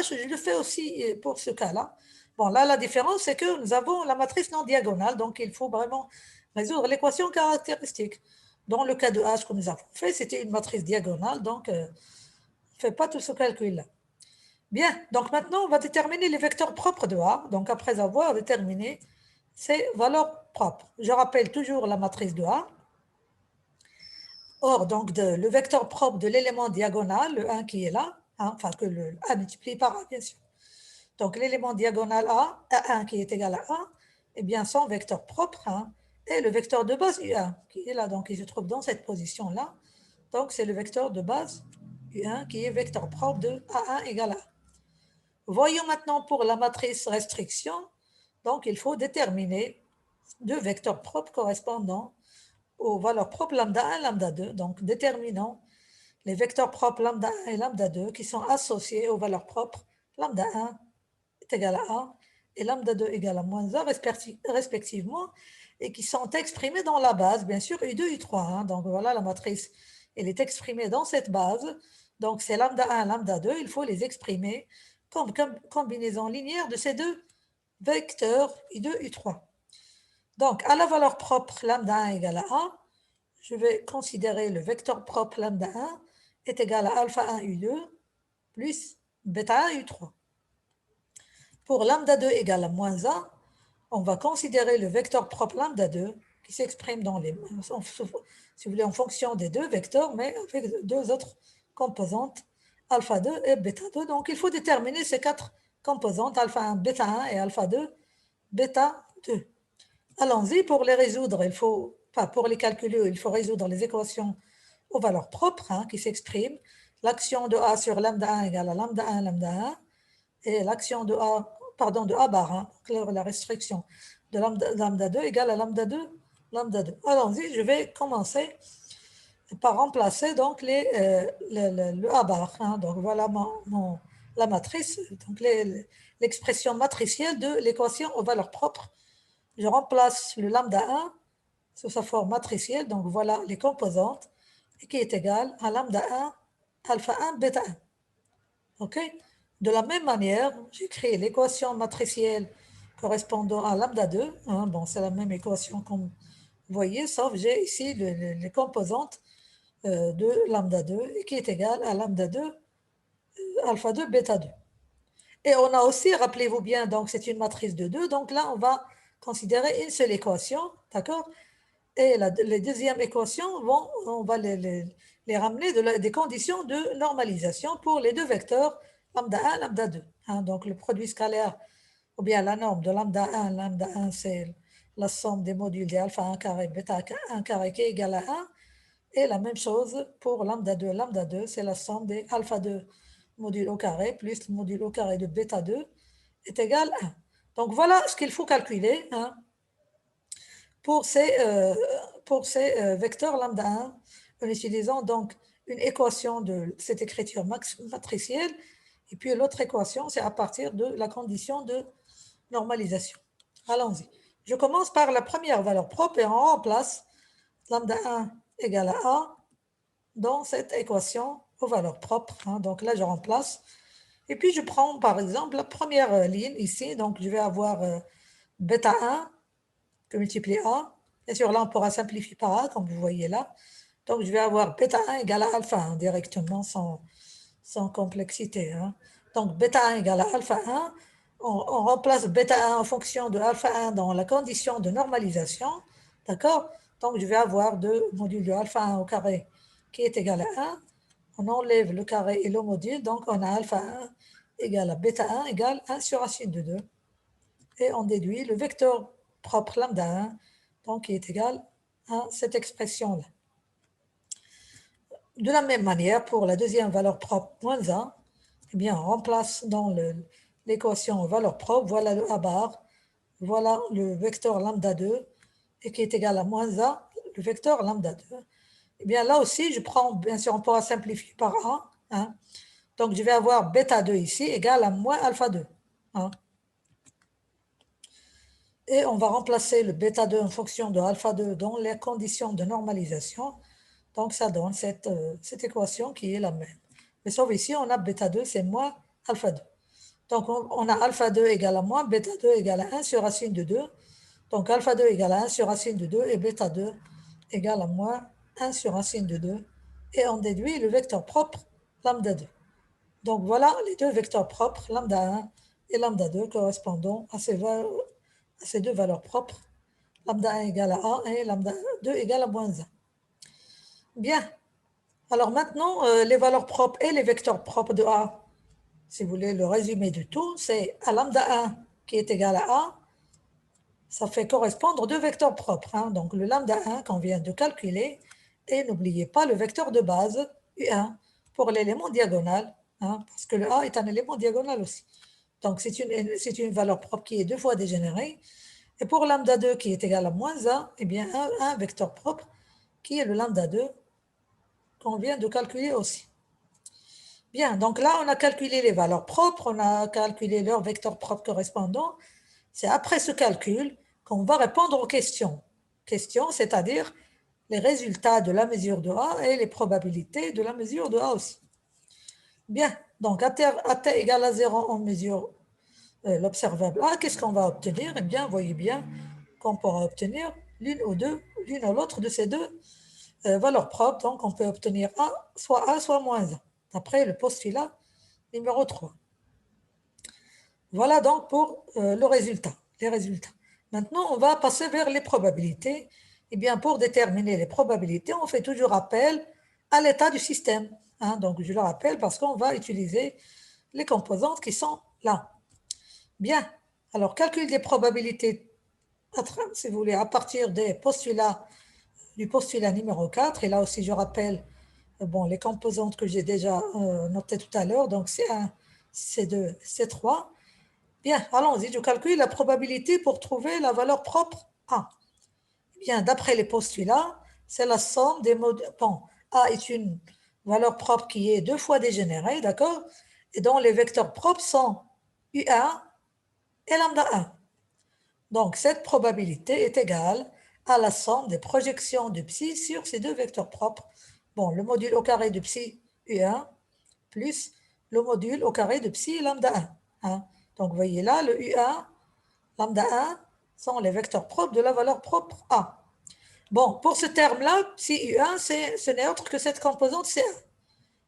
je le fais aussi pour ce cas-là. Bon, là, la différence, c'est que nous avons la matrice non diagonale, donc il faut vraiment résoudre l'équation caractéristique. Dans le cas de H que nous avons fait, c'était une matrice diagonale, donc on ne fait pas tout ce calcul-là. Bien, donc maintenant, on va déterminer les vecteurs propres de A, donc après avoir déterminé ces valeurs propres. Je rappelle toujours la matrice de A. Or, donc, le vecteur propre de l'élément diagonal, le 1 qui est là, hein, enfin que le A multiplié par A, bien sûr. Donc, l'élément diagonal A, A1 qui est égal à 1, eh bien, son vecteur propre, hein, est le vecteur de base U1 qui est là, donc il se trouve dans cette position-là. Donc, c'est le vecteur de base U1 qui est vecteur propre de A1 égale à 1. Voyons maintenant pour la matrice restriction. Donc, il faut déterminer deux vecteurs propres correspondant aux valeurs propres lambda 1 et lambda 2. Donc, déterminons les vecteurs propres lambda 1 et lambda 2 qui sont associés aux valeurs propres lambda 1 est égal à 1 et lambda 2 égale à moins 1 respectivement et qui sont exprimés dans la base, bien sûr, U2, U3. Hein. Donc, voilà la matrice. Elle est exprimée dans cette base. Donc, c'est lambda 1, lambda 2. Il faut les exprimer comme combinaison linéaire de ces deux vecteurs U2, U3. Donc, à la valeur propre lambda 1 égale à 1, je vais considérer le vecteur propre lambda 1 est égal à alpha 1 U2 plus bêta 1 U3. Pour lambda 2 égale à moins 1, on va considérer le vecteur propre lambda 2 qui s'exprime dans les, si vous voulez, en fonction des deux vecteurs, mais avec deux autres composantes, alpha 2 et bêta 2. Donc, il faut déterminer ces quatre composantes, alpha 1, bêta 1 et alpha 2, bêta 2. Allons-y, pour les résoudre, pour les calculer, il faut résoudre les équations aux valeurs propres qui s'expriment. L'action de A sur lambda 1 égale à lambda 1, lambda 1, et l'action de A bar, la restriction de lambda 2 égale à lambda 2, lambda 2. Allons-y, je vais commencer par remplacer donc le A bar. Donc voilà la matrice, donc l'expression matricielle de l'équation aux valeurs propres. Je remplace le lambda 1 sous sa forme matricielle, donc voilà les composantes, qui est égale à lambda 1, alpha 1, bêta 1. OK? De la même manière, j'écris l'équation matricielle correspondant à lambda 2. Bon, c'est la même équation comme vous voyez, sauf j'ai ici les composantes de lambda 2 qui est égale à lambda 2, alpha 2, bêta 2. Et on a aussi, rappelez-vous bien, donc c'est une matrice de 2, donc là on va considérer une seule équation, d'accord? Et les deuxièmes équations, on va les ramener des conditions de normalisation pour les deux vecteurs lambda 1, lambda 2. Donc le produit scalaire, ou bien la norme de lambda 1, c'est la somme des modules des alpha 1 carré, bêta 1 carré qui est égal à 1. Et la même chose pour lambda 2, c'est la somme des alpha 2 module au carré plus le module au carré de bêta 2 est égal à 1. Donc voilà ce qu'il faut calculer pour ces vecteurs lambda 1 en utilisant donc une équation de cette écriture matricielle, et puis l'autre équation, c'est à partir de la condition de normalisation. Allons-y. Je commence par la première valeur propre et on remplace lambda 1 égale à A dans cette équation aux valeurs propres. Donc là, je remplace. Et puis, je prends par exemple la première ligne ici. Donc, je vais avoir bêta 1 que multiplier A. Bien sûr, là, on pourra simplifier par A, comme vous voyez là. Donc, je vais avoir bêta 1 égale à alpha 1 directement, sans complexité. Donc, bêta 1 égale à alpha 1. On remplace bêta 1 en fonction de alpha 1 dans la condition de normalisation. D'accord? Donc, je vais avoir 2 modules de alpha 1 au carré qui est égal à 1. On enlève le carré et le module. Donc, on a alpha 1 égale à bêta 1 égale 1 sur racine de 2. Et on déduit le vecteur propre lambda 1, donc qui est égal à cette expression-là. De la même manière, pour la deuxième valeur propre, moins 1, eh bien, on remplace dans l'équation valeur propre, voilà le A bar, voilà le vecteur lambda 2, et qui est égal à moins 1, le vecteur lambda 2. Eh bien, là aussi, je prends, bien sûr, on pourra simplifier par A. Donc, je vais avoir bêta 2 ici, égal à moins alpha 2. Et on va remplacer le bêta 2 en fonction de alpha 2 dans les conditions de normalisation. Donc, ça donne cette équation qui est la même. Mais sauf ici, on a bêta 2, c'est moins alpha 2. Donc, on a alpha 2 égale à moins, bêta 2 égale à 1 sur racine de 2. Donc, alpha 2 égale à 1 sur racine de 2 et bêta 2 égale à moins 1 sur racine de 2. Et on déduit le vecteur propre lambda 2. Donc, voilà les deux vecteurs propres, lambda 1 et lambda 2, correspondant à ces deux valeurs propres, lambda 1 égale à A et lambda 2 égale à moins 1. Bien. Alors maintenant, les valeurs propres et les vecteurs propres de A, si vous voulez le résumé du tout, c'est à lambda 1 qui est égal à A, ça fait correspondre deux vecteurs propres. Donc le lambda 1 qu'on vient de calculer, et n'oubliez pas le vecteur de base, U1, pour l'élément diagonal, parce que le A est un élément diagonal aussi. Donc c'est une valeur propre qui est deux fois dégénérée. Et pour lambda 2 qui est égal à moins 1, eh bien un vecteur propre qui est le lambda 2 qu'on vient de calculer aussi. Bien, donc là, on a calculé les valeurs propres, on a calculé leurs vecteurs propres correspondants. C'est après ce calcul qu'on va répondre aux questions. Questions, c'est-à-dire les résultats de la mesure de A et les probabilités de la mesure de A aussi. Bien, donc à t égale à 0, on mesure l'observable A. Qu'est-ce qu'on va obtenir? Eh bien, voyez bien qu'on pourra obtenir l'une ou l'autre de ces deux valeurs propres. Donc, on peut obtenir A, soit moins 1, après le postulat numéro 3. Voilà donc pour le résultat, les résultats. Maintenant, on va passer vers les probabilités. Eh bien, pour déterminer les probabilités, on fait toujours appel à l'état du système. Hein. Donc, je le rappelle parce qu'on va utiliser les composantes qui sont là. Bien. Alors, calcul des probabilités, si vous voulez, à partir des postulats, du postulat numéro 4. Et là aussi, je rappelle bon, les composantes que j'ai déjà notées tout à l'heure. Donc, C1, C2, C3. Bien, allons-y, je calcule la probabilité pour trouver la valeur propre A. Bien, d'après les postulats, c'est la somme des modes. Bon, A est une valeur propre qui est 2 fois dégénérée, d'accord? Et dont les vecteurs propres sont U1 et lambda 1. Donc, cette probabilité est égale à la somme des projections de psi sur ces deux vecteurs propres. Bon, le module au carré de psi U1 plus le module au carré de psi lambda 1. Hein. Donc, vous voyez là, le U1, lambda 1 sont les vecteurs propres de la valeur propre A. Bon, pour ce terme-là, psi U1, ce n'est autre que cette composante C1.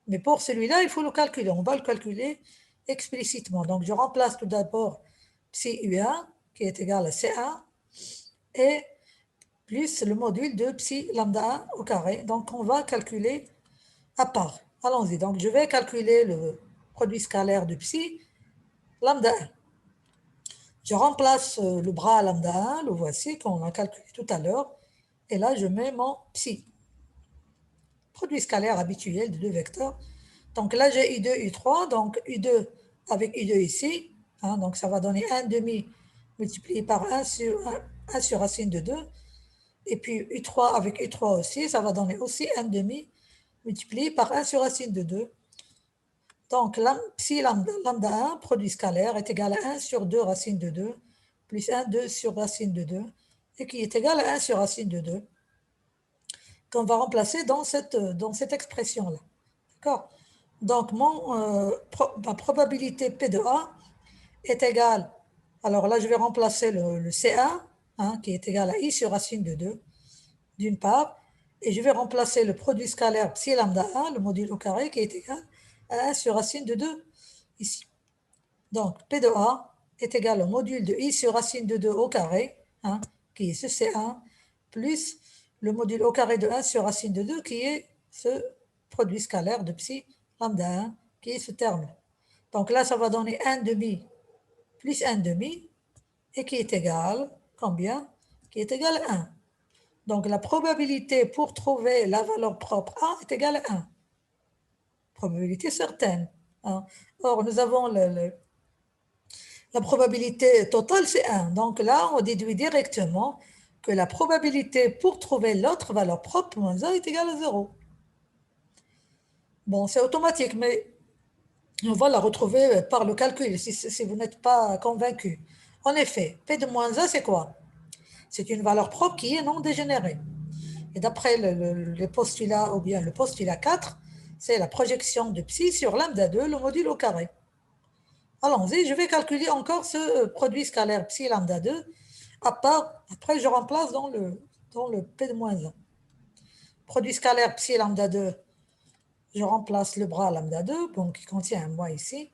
Mais pour celui-là, il faut le calculer. On va le calculer explicitement. Donc, je remplace tout d'abord psi U1, qui est égal à C1, et plus le module de psi lambda 1 au carré. Donc, on va calculer à part. Allons-y. Donc, je vais calculer le produit scalaire de psi lambda 1. Je remplace le bras lambda 1, le voici, qu'on a calculé tout à l'heure. Et là, je mets mon psi. Produit scalaire habituel de deux vecteurs. Donc là, j'ai U2, U3. Donc U2 avec U2 ici. Hein, donc ça va donner 1 demi multiplié par 1 sur racine de 2. Et puis U3 avec U3 aussi, ça va donner aussi 1 demi multiplié par 1 sur racine de 2. Donc psi lambda 1, produit scalaire, est égal à 1 sur 2 racine de 2, plus 1, 2 sur racine de 2, et qui est égal à 1 sur racine de 2, qu'on va remplacer dans cette expression-là. D'accord? Donc, ma probabilité P de A est égale, alors là, je vais remplacer le C1, hein, qui est égal à I sur racine de 2, d'une part, et je vais remplacer le produit scalaire psi lambda 1, le module au carré, qui est égal à 1 sur racine de 2, ici. Donc, P de A est égal au module de I sur racine de 2 au carré, hein, qui est ce C1, plus le module au carré de 1 sur racine de 2, qui est ce produit scalaire de psi lambda 1, qui est ce terme. Donc là, ça va donner 1 demi plus 1 demi, et qui est égal, combien? Qui est égal à 1. Donc la probabilité pour trouver la valeur propre A est égale à 1. Probabilité certaine. Hein. Or, nous avons la probabilité totale, c'est 1. Donc là, on déduit directement que la probabilité pour trouver l'autre valeur propre, moins 1, est égale à 0. Bon, c'est automatique, mais on va la retrouver par le calcul si vous n'êtes pas convaincu. En effet, P de moins 1, c'est quoi? C'est une valeur propre qui est non dégénérée. Et d'après les postulats, ou bien le postulat 4, c'est la projection de psi sur lambda 2, le module au carré. Allons-y, je vais calculer encore ce produit scalaire psi lambda 2. Après, je remplace dans le P de moins 1. Produit scalaire psi lambda 2, je remplace le bras lambda 2, donc qui contient un moins ici,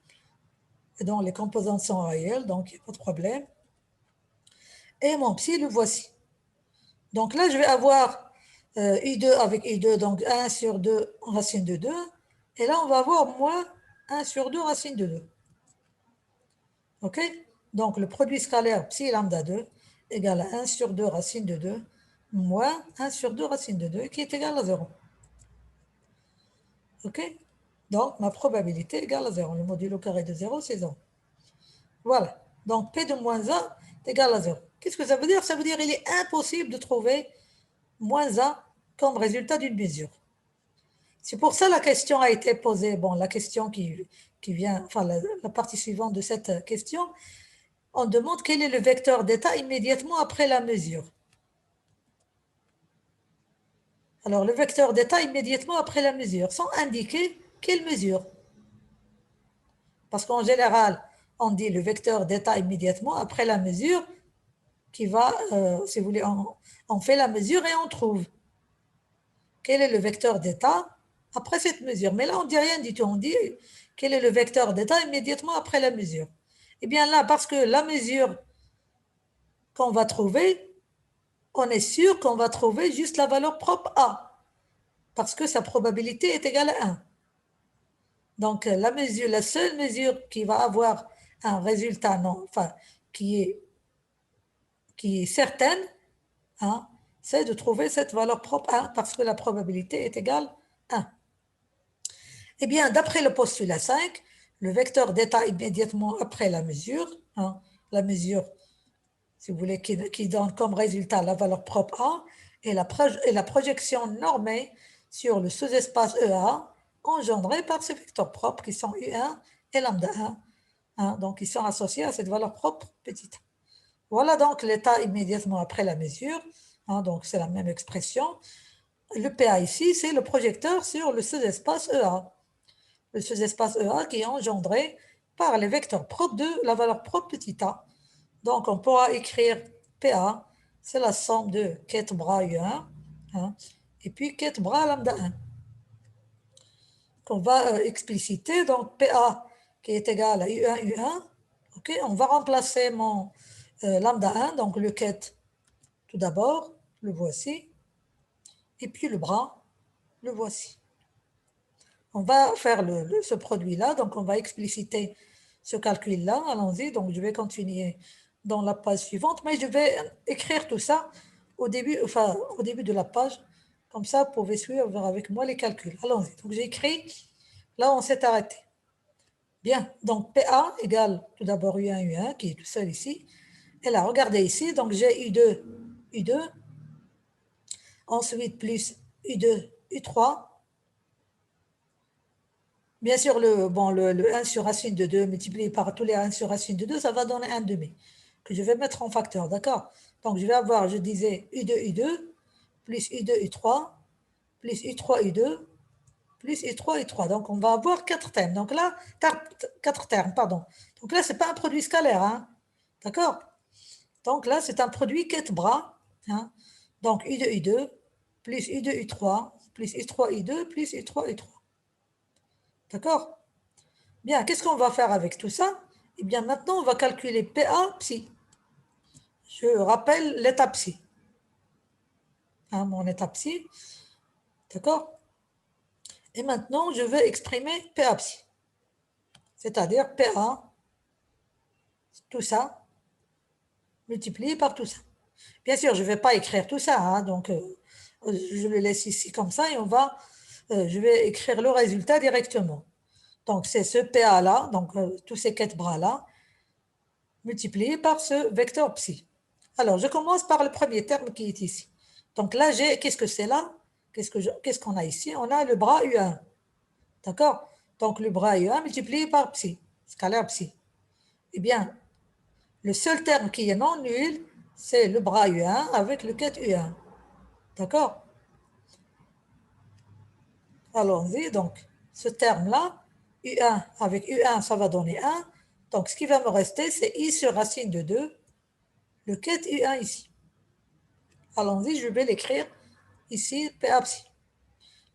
et dont les composantes sont réelles, donc il n'y a pas de problème. Et mon psi, le voici. Donc là, je vais avoir U2 avec U2, donc 1 sur 2 racine de 2. Et là, on va avoir moins 1 sur 2 racine de 2. OK? Donc, le produit scalaire psi lambda 2 égale à 1 sur 2 racine de 2 moins 1 sur 2 racine de 2 qui est égal à 0. OK? Donc, ma probabilité est égale à 0. Le module au carré de 0, c'est 0. Voilà. Donc, P de moins 1 est égal à 0. Qu'est-ce que ça veut dire? Ça veut dire qu'il est impossible de trouver moins 1 comme résultat d'une mesure. C'est pour ça que la question a été posée. Bon, la question qui vient, enfin la partie suivante de cette question, on demande quel est le vecteur d'état immédiatement après la mesure. Alors, le vecteur d'état immédiatement après la mesure, sans indiquer quelle mesure. Parce qu'en général, on dit le vecteur d'état immédiatement après la mesure qui va, si vous voulez, on fait la mesure et on trouve quel est le vecteur d'état après cette mesure. Mais là, on ne dit rien du tout. On dit quel est le vecteur d'état immédiatement après la mesure. Eh bien là, parce que la mesure qu'on va trouver, on est sûr qu'on va trouver juste la valeur propre A, parce que sa probabilité est égale à 1. Donc la seule mesure qui va avoir un résultat non, enfin, qui est certaine, hein, c'est de trouver cette valeur propre 1, parce que la probabilité est égale à 1. Eh bien, d'après le postulat 5, le vecteur d'état immédiatement après la mesure, hein, la mesure, si vous voulez, qui donne comme résultat la valeur propre A, et la projection normée sur le sous-espace EA engendrée par ces vecteurs propres qui sont U1 et lambda 1, hein, donc ils sont associés à cette valeur propre petite. Voilà donc l'état immédiatement après la mesure, hein, donc c'est la même expression. Le PA ici, c'est le projecteur sur le sous-espace EA. Le sous-espace EA qui est engendré par les vecteurs propres de la valeur propre petit a. Donc, on pourra écrire PA, c'est la somme de ket bras U1, hein, et puis ket bras lambda 1. Qu'on va expliciter, donc PA qui est égal à U1, U1. Okay, on va remplacer mon lambda 1, donc le ket tout d'abord, le voici, et puis le bras, le voici. On va faire ce produit-là, donc on va expliciter ce calcul-là. Allons-y, donc je vais continuer dans la page suivante, mais je vais écrire tout ça au début de la page. Comme ça, vous pouvez suivre avec moi les calculs. Allons-y. Donc j'ai écrit, là on s'est arrêté. Bien, donc PA égale tout d'abord U1, U1, qui est tout seul ici. Et là, regardez ici, donc j'ai U2, U2, ensuite plus U2, U3. Bien sûr, le 1 sur racine de 2 multiplié par tous les 1 sur racine de 2, ça va donner 1 demi, que je vais mettre en facteur, d'accord? Donc, je vais avoir, je disais, U2, U2, plus U2, U3, plus U3, U2, plus U3, U3. Donc, on va avoir 4 termes. Donc là, 4 termes, pardon. Donc là, ce n'est pas un produit scalaire, hein? D'accord? Donc là, c'est un produit 4 bras, hein? Donc, U2, U2, plus U2, U3, plus U3, U2, plus U3, U3. D'accord? Bien, qu'est-ce qu'on va faire avec tout ça? Eh bien, maintenant, on va calculer PA psi. Je rappelle l'état psi. Hein, mon état psi. D'accord? Et maintenant, je vais exprimer PA psi. C'est-à-dire PA, tout ça, multiplié par tout ça. Bien sûr, je ne vais pas écrire tout ça. Hein, donc, je le laisse ici comme ça et je vais écrire le résultat directement. Donc, c'est ce PA-là, donc tous ces 4 bras-là, multiplié par ce vecteur psi. Alors, je commence par le premier terme qui est ici. Donc là, qu'est-ce que c'est là? Qu'est-ce qu'on a ici? On a le bras U1. D'accord? Donc le bras U1 multiplié par psi, scalaire psi. Eh bien, le seul terme qui est non nul, c'est le bras U1 avec le ket U1. D'accord? Allons-y. Donc, ce terme-là, U1 avec U1, ça va donner 1. Donc, ce qui va me rester, c'est I sur racine de 2, le ket U1 ici. Allons-y, je vais l'écrire ici, PA psi.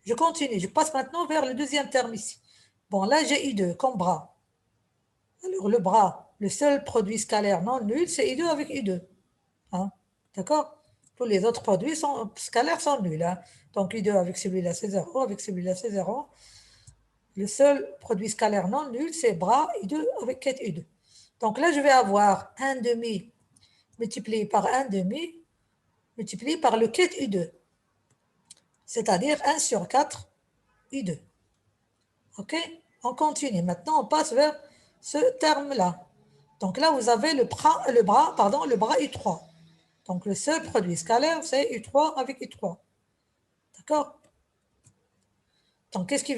Je continue, je passe maintenant vers le deuxième terme ici. Bon, là, j'ai I2 comme bras. Alors, le bras, le seul produit scalaire non nul, c'est I2 avec I2. Hein? D'accord? Tous les autres produits scalaires sont nuls. Hein? Donc, I2 avec celui-là, c'est 0, avec celui-là, c'est 0. Le seul produit scalaire non nul, c'est bras I2 avec ket I2. Donc là, je vais avoir 1 demi multiplié par 1 demi multiplié par le ket I2. C'est-à-dire 1 sur 4 I2. OK? On continue. Maintenant, on passe vers ce terme-là. Donc là, vous avez le bras U3. Donc le seul produit scalaire, c'est U3 avec U3. D'accord? Donc qu'est-ce qui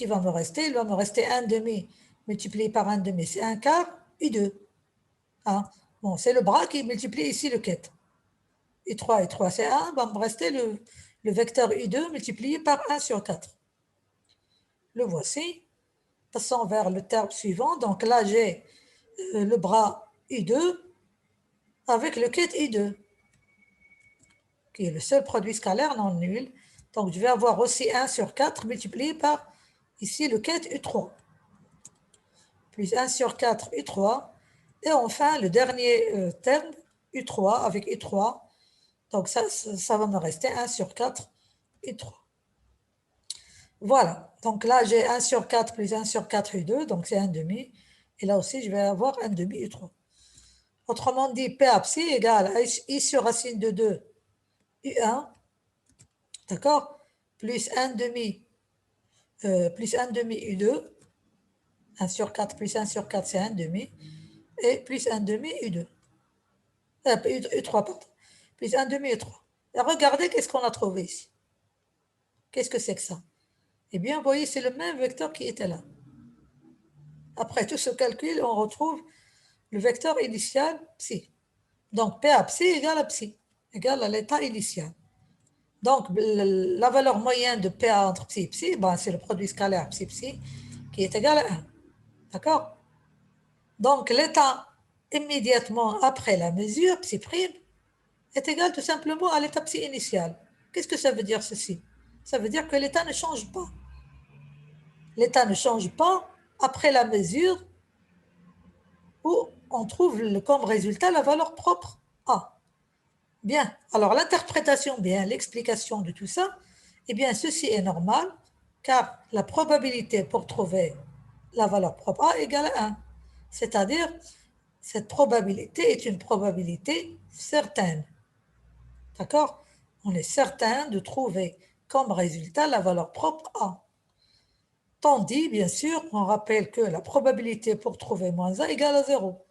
va me rester? Il va me rester 1 demi multiplié par 1 demi, c'est 1 quart U2. Hein? Bon, c'est le bras qui multiplie ici le ket. U3, U3, c'est 1. Il va me rester le vecteur U2 multiplié par 1 sur 4. Le voici. Passons vers le terme suivant. Donc là, j'ai le bras U2 avec le ket U2, qui est le seul produit scalaire non nul. Donc je vais avoir aussi 1 sur 4 multiplié par ici le ket U3. Plus 1 sur 4 U3. Et enfin, le dernier terme, U3, avec U3, donc ça va me rester 1 sur 4 U3. Voilà, donc là j'ai 1 sur 4 plus 1 sur 4 U2, donc c'est 1 demi. Et là aussi, je vais avoir 1 demi U3. Autrement dit, P à psi égale à I sur racine de 2 U1, d'accord, plus 1 demi U2, 1 sur 4 plus 1 sur 4, c'est 1 demi, et plus 1 demi U2, U3, pardon, plus 1 demi U3. Et regardez qu'est-ce qu'on a trouvé ici. Qu'est-ce que c'est que ça? Eh bien, vous voyez, c'est le même vecteur qui était là. Après tout ce calcul, on retrouve le vecteur initial psi. Donc, P à psi égale à psi, égale à l'état initial. Donc, la valeur moyenne de PA entre psi et psi, ben, c'est le produit scalaire psi-psi qui est égal à 1. D'accord? Donc, l'état immédiatement après la mesure, psi', est égal tout simplement à l'état psi initial. Qu'est-ce que ça veut dire ceci? Ça veut dire que l'état ne change pas. L'état ne change pas après la mesure où on trouve comme résultat la valeur propre A. Bien, alors l'interprétation, bien l'explication de tout ça, eh bien ceci est normal car la probabilité pour trouver la valeur propre A égale à 1. C'est-à-dire, cette probabilité est une probabilité certaine. D'accord? On est certain de trouver comme résultat la valeur propre A. Tandis, bien sûr, on rappelle que la probabilité pour trouver moins A égale à 0.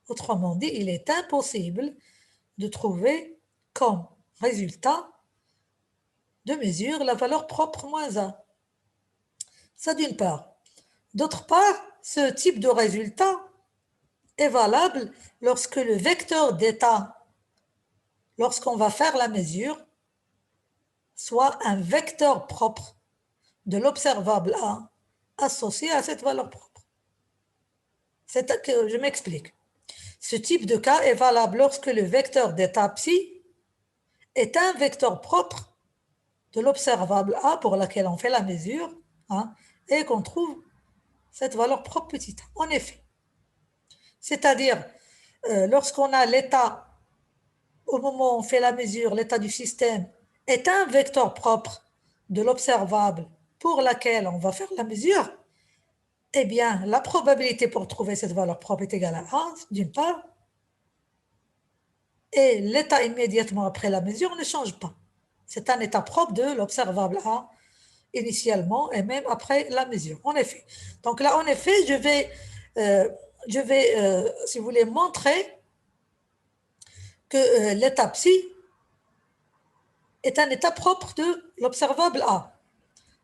Autrement dit, il est impossible de trouver comme résultat de mesure la valeur propre moins A. Ça d'une part. D'autre part, ce type de résultat est valable lorsque le vecteur d'état, lorsqu'on va faire la mesure, soit un vecteur propre de l'observable A associé à cette valeur propre. Je m'explique. Ce type de cas est valable lorsque le vecteur d'état psi est un vecteur propre de l'observable A pour laquelle on fait la mesure, hein, et qu'on trouve cette valeur propre petit a. En effet, c'est-à-dire lorsqu'on a l'état, au moment où on fait la mesure, l'état du système est un vecteur propre de l'observable pour laquelle on va faire la mesure, eh bien, la probabilité pour trouver cette valeur propre est égale à 1, d'une part, et l'état immédiatement après la mesure ne change pas. C'est un état propre de l'observable A initialement et même après la mesure. En effet. Donc là, en effet, je vais si vous voulez, montrer que l'état psi est un état propre de l'observable A.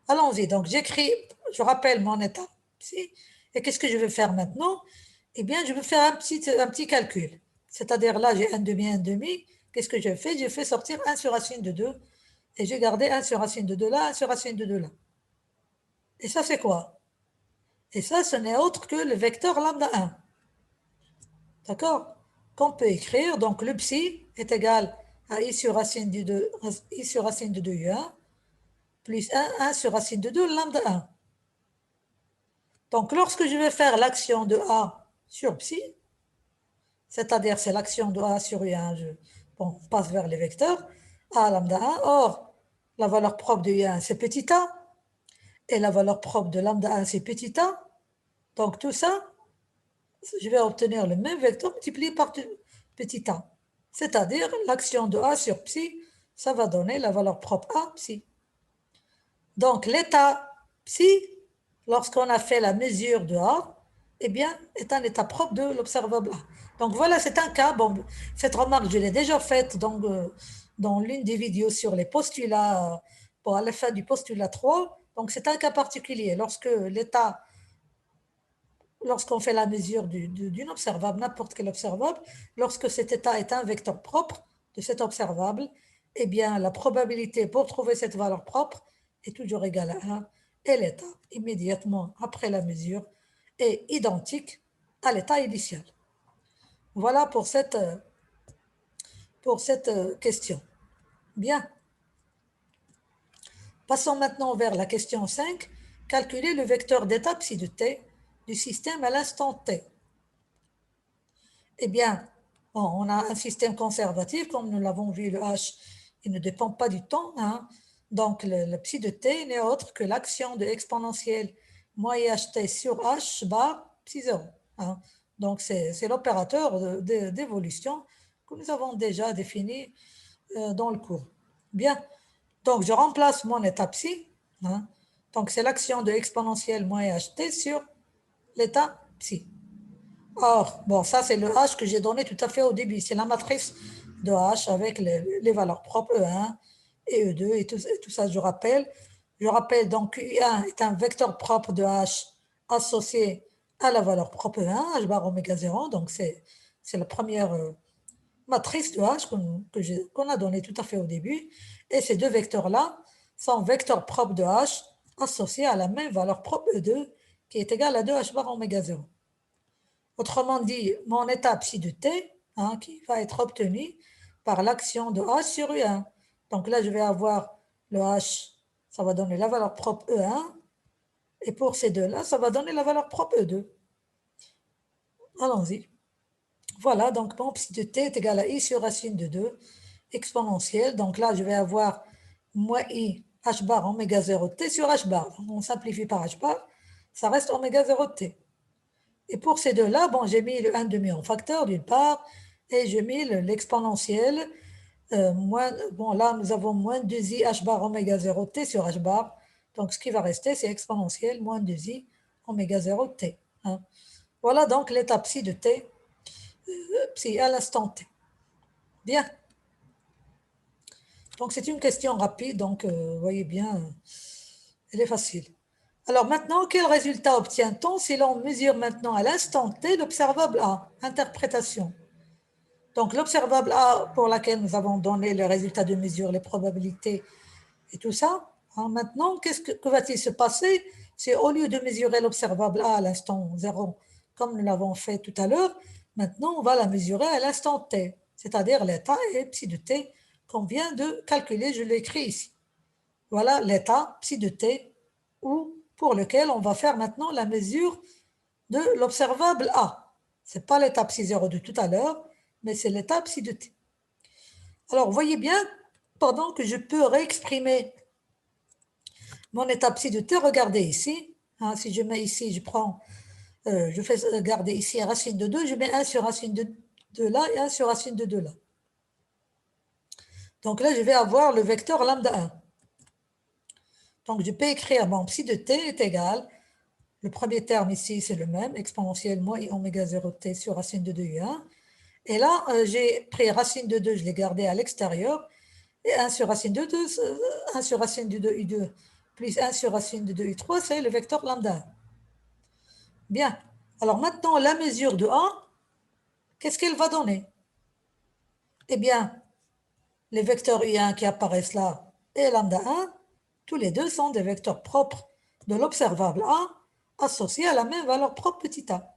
Allons-y. Donc j'écris, je rappelle mon état psi. Et qu'est-ce que je vais faire maintenant? Eh bien, je vais faire un petit calcul. C'est-à-dire là, j'ai 1 demi, 1 demi. Qu'est-ce que j'ai fait? J'ai fait sortir 1 sur racine de 2. Et j'ai gardé 1 sur racine de 2 là, 1 sur racine de 2 là. Et ça, c'est quoi? Et ça, ce n'est autre que le vecteur lambda 1. D'accord? Qu'on peut écrire, donc le psi est égal à i sur racine de 2, i sur racine de 2 u1, plus 1 sur racine de 2 lambda 1. Donc, lorsque je vais faire l'action de A sur psi, c'est-à-dire c'est l'action de A sur U1, on passe vers les vecteurs, A lambda 1, or, la valeur propre de U1, c'est petit a, et la valeur propre de lambda 1, c'est petit a. Donc, tout ça, je vais obtenir le même vecteur multiplié par petit a. C'est-à-dire, l'action de A sur psi, ça va donner la valeur propre A psi. Donc, l'état psi, lorsqu'on a fait la mesure de A, eh bien, est un état propre de l'observable A. Donc voilà, c'est un cas. Bon, cette remarque, je l'ai déjà faite dans l'une des vidéos sur les postulats, bon, à la fin du postulat 3. Donc c'est un cas particulier. Lorsqu'on fait la mesure d'une observable, n'importe quel observable, lorsque cet état est un vecteur propre de cet observable, eh bien, la probabilité pour trouver cette valeur propre est toujours égale à 1 et l'état immédiatement après la mesure est identique à l'état initial. Voilà pour cette question. Bien. Passons maintenant vers la question 5. Calculer le vecteur d'état psi de t du système à l'instant t. Eh bien, bon, on a un système conservatif, comme nous l'avons vu, le H, il ne dépend pas du temps, hein. Donc, le psi de t n'est autre que l'action de exponentielle moins ht sur h bar psi 0, hein. Donc, c'est l'opérateur d'évolution que nous avons déjà défini dans le cours. Bien, donc je remplace mon état psi, hein. Donc, c'est l'action de exponentielle moins ht sur l'état psi. Or, bon, ça, c'est le H que j'ai donné tout à fait au début. C'est la matrice de H avec les valeurs propres E1 et E2 et tout ça, je rappelle. Je rappelle donc U1 est un vecteur propre de H associé à la valeur propre E1, H bar oméga 0. Donc, c'est la première matrice de H qu'on a donné tout à fait au début. Et ces deux vecteurs-là sont vecteurs propres de H associés à la même valeur propre E2 qui est égale à 2 H bar oméga 0. Autrement dit, mon état psi de t, hein, qui va être obtenu par l'action de H sur U1. Donc là, je vais avoir le H, ça va donner la valeur propre E1, et pour ces deux-là, ça va donner la valeur propre E2. Allons-y. Voilà, donc mon psi de t est égal à I sur racine de 2 exponentielle. Donc là, je vais avoir moins I H bar oméga 0 t sur H bar. Donc on simplifie par H bar, ça reste oméga 0 t. Et pour ces deux-là, bon, j'ai mis le 1 demi en facteur d'une part, et j'ai mis l'exponentielle. Bon, là, nous avons moins 2i h bar oméga 0 t sur h bar. Donc, ce qui va rester, c'est exponentielle moins 2i oméga 0 t, hein. Voilà donc l'état psi de t, psi à l'instant t. Bien. Donc, c'est une question rapide, donc vous voyez bien, elle est facile. Alors maintenant, quel résultat obtient-on si l'on mesure maintenant à l'instant t l'observable A? Interprétation. Donc l'observable A pour laquelle nous avons donné le résultat de mesure, les probabilités et tout ça, hein, maintenant, que va-t-il se passer? C'est au lieu de mesurer l'observable A à l'instant 0, comme nous l'avons fait tout à l'heure, maintenant on va la mesurer à l'instant t, c'est-à-dire l'état et psi de t qu'on vient de calculer, je l'écris ici. Voilà l'état psi de t pour lequel on va faire maintenant la mesure de l'observable A. Ce n'est pas l'état psi 0 de tout à l'heure, mais c'est l'état psi de t. Alors, vous voyez bien, pendant que je peux réexprimer mon état psi de t, regardez ici, hein, si je mets ici, je fais regarder ici racine de 2, je mets 1 sur racine de là et 1 sur racine de 2 là. Donc là, je vais avoir le vecteur lambda 1. Donc, je peux écrire mon psi de t est égal, le premier terme ici, c'est le même, exponentielle moins i oméga 0 t sur racine de 2 u1. Et là, j'ai pris racine de 2, je l'ai gardé à l'extérieur, et 1 sur racine de 2, 1 sur racine de 2 u2 plus 1 sur racine de 2 u3, c'est le vecteur lambda. Bien. Alors maintenant, la mesure de A, qu'est-ce qu'elle va donner? Eh bien, les vecteurs u1 qui apparaissent là et lambda 1, tous les deux sont des vecteurs propres de l'observable A associés à la même valeur propre petit a.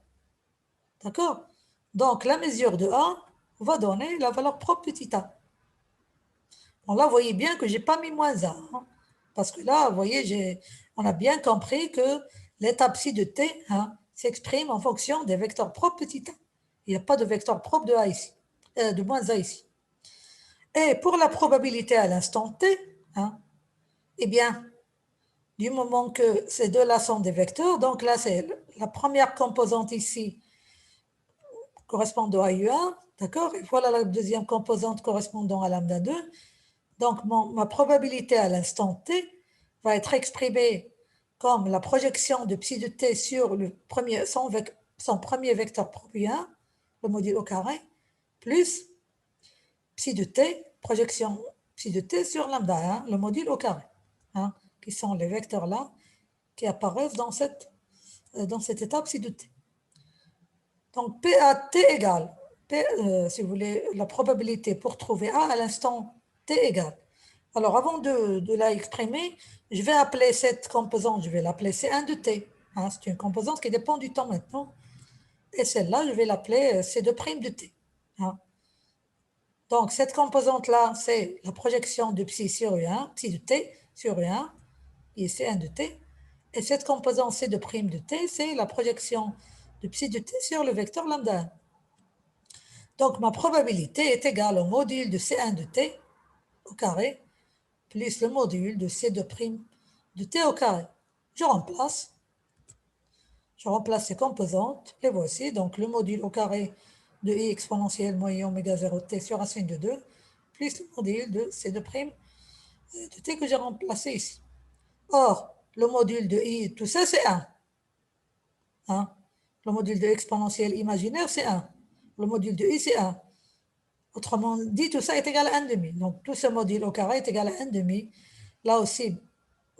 D'accord? Donc, la mesure de A va donner la valeur propre petit a. Bon, là, vous voyez bien que je n'ai pas mis moins 1, hein, parce que là, vous voyez, on a bien compris que l'état psi de t, hein, s'exprime en fonction des vecteurs propres petit a. Il n'y a pas de vecteur propre de a ici, de moins a ici. Et pour la probabilité à l'instant t, hein, eh bien, du moment que ces deux-là sont des vecteurs, donc là, c'est la première composante ici correspondant à U1, d'accord? Et voilà la deuxième composante correspondant à lambda 2. Donc, ma probabilité à l'instant t va être exprimée comme la projection de psi de t sur son premier vecteur propre U1, le module au carré, plus psi de t, projection psi de t sur lambda 1, le module au carré, hein, qui sont les vecteurs-là qui apparaissent dans cette étape psi de t. Donc, P à t égale, si vous voulez, la probabilité pour trouver A à l'instant t égale. Alors, avant de la exprimer, je vais appeler cette composante, je vais l'appeler C1 de t. Hein, c'est une composante qui dépend du temps maintenant. Et celle-là, je vais l'appeler C2' de t. Hein. Donc, cette composante-là, c'est la projection de psi sur U1, psi de t sur U1, qui est C1 de t. Et cette composante C2' de t, c'est la projection de psi de t sur le vecteur lambda 1. Donc, ma probabilité est égale au module de C1 de t au carré plus le module de C2' de t au carré. Je remplace ces composantes, et voici donc le module au carré de i exponentielle moyen oméga 0 t sur racine de 2, plus le module de C2' de t que j'ai remplacé ici. Or, le module de i, tout ça, c'est 1. Hein? Le module de exponentielle imaginaire, c'est 1. Le module de i, c'est 1. Autrement dit, tout ça est égal à 1 demi. Donc, tout ce module au carré est égal à 1 demi. Là aussi,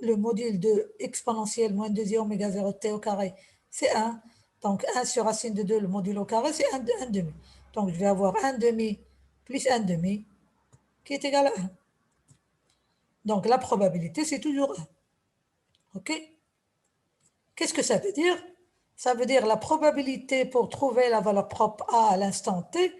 le module de exponentielle moins 2i oméga 0 t au carré, c'est 1. Donc, 1 sur racine de 2, le module au carré, c'est 1 demi. Donc, je vais avoir 1 demi plus 1 demi qui est égal à 1. Donc, la probabilité, c'est toujours 1. OK? Qu'est-ce que ça veut dire? Ça veut dire la probabilité pour trouver la valeur propre A à l'instant t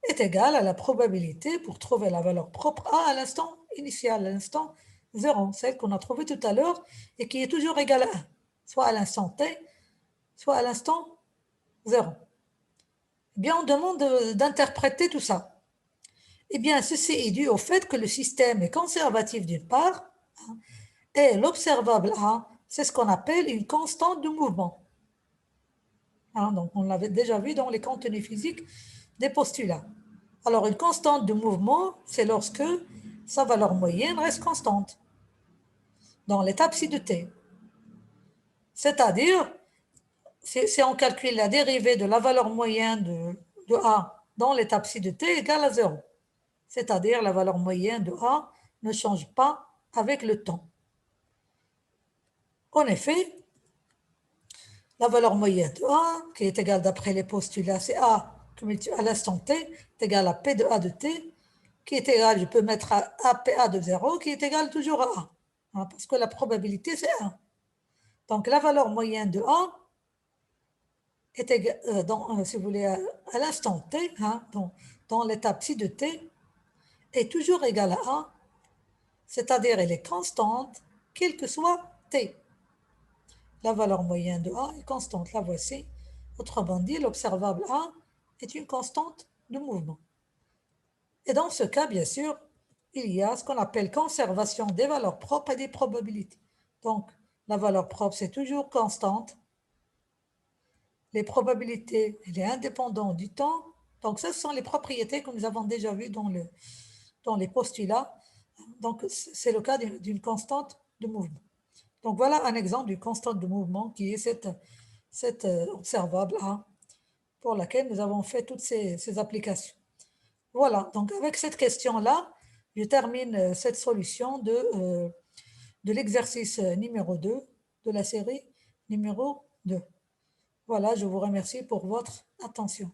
est égale à la probabilité pour trouver la valeur propre A à l'instant initial, à l'instant 0, celle qu'on a trouvée tout à l'heure et qui est toujours égale à 1, soit à l'instant t, soit à l'instant 0. Eh bien, on demande d'interpréter tout ça. Eh bien, ceci est dû au fait que le système est conservatif d'une part, hein, et l'observable A, c'est ce qu'on appelle une constante de mouvement. Hein, donc, on l'avait déjà vu dans les contenus physiques des postulats. Alors, une constante de mouvement, c'est lorsque sa valeur moyenne reste constante dans l'état psi de t. C'est-à-dire, si on calcule la dérivée de la valeur moyenne de A dans l'état psi de t égale à 0. C'est-à-dire, la valeur moyenne de A ne change pas avec le temps. En effet, la valeur moyenne de A, qui est égale d'après les postulats, c'est A à l'instant t, est égale à P de A de t, qui est égal, je peux mettre à PA de 0, qui est égal toujours à A, hein, parce que la probabilité, c'est 1. Donc, la valeur moyenne de A est égale, si vous voulez, à l'instant t, hein, dans l'étape psi de t, est toujours égale à A, c'est-à-dire elle est constante, quel que soit t. La valeur moyenne de A est constante, la voici. Autrement dit, l'observable A est une constante de mouvement. Et dans ce cas, bien sûr, il y a ce qu'on appelle conservation des valeurs propres et des probabilités. Donc, la valeur propre, c'est toujours constante. Les probabilités, elle est indépendante du temps. Donc, ce sont les propriétés que nous avons déjà vues dans les postulats. Donc, c'est le cas d'une constante de mouvement. Donc, voilà un exemple d'une constante de mouvement qui est cette observable A pour laquelle nous avons fait toutes ces applications. Voilà, donc avec cette question-là, je termine cette solution de l'exercice numéro 2 de la série numéro 2. Voilà, je vous remercie pour votre attention.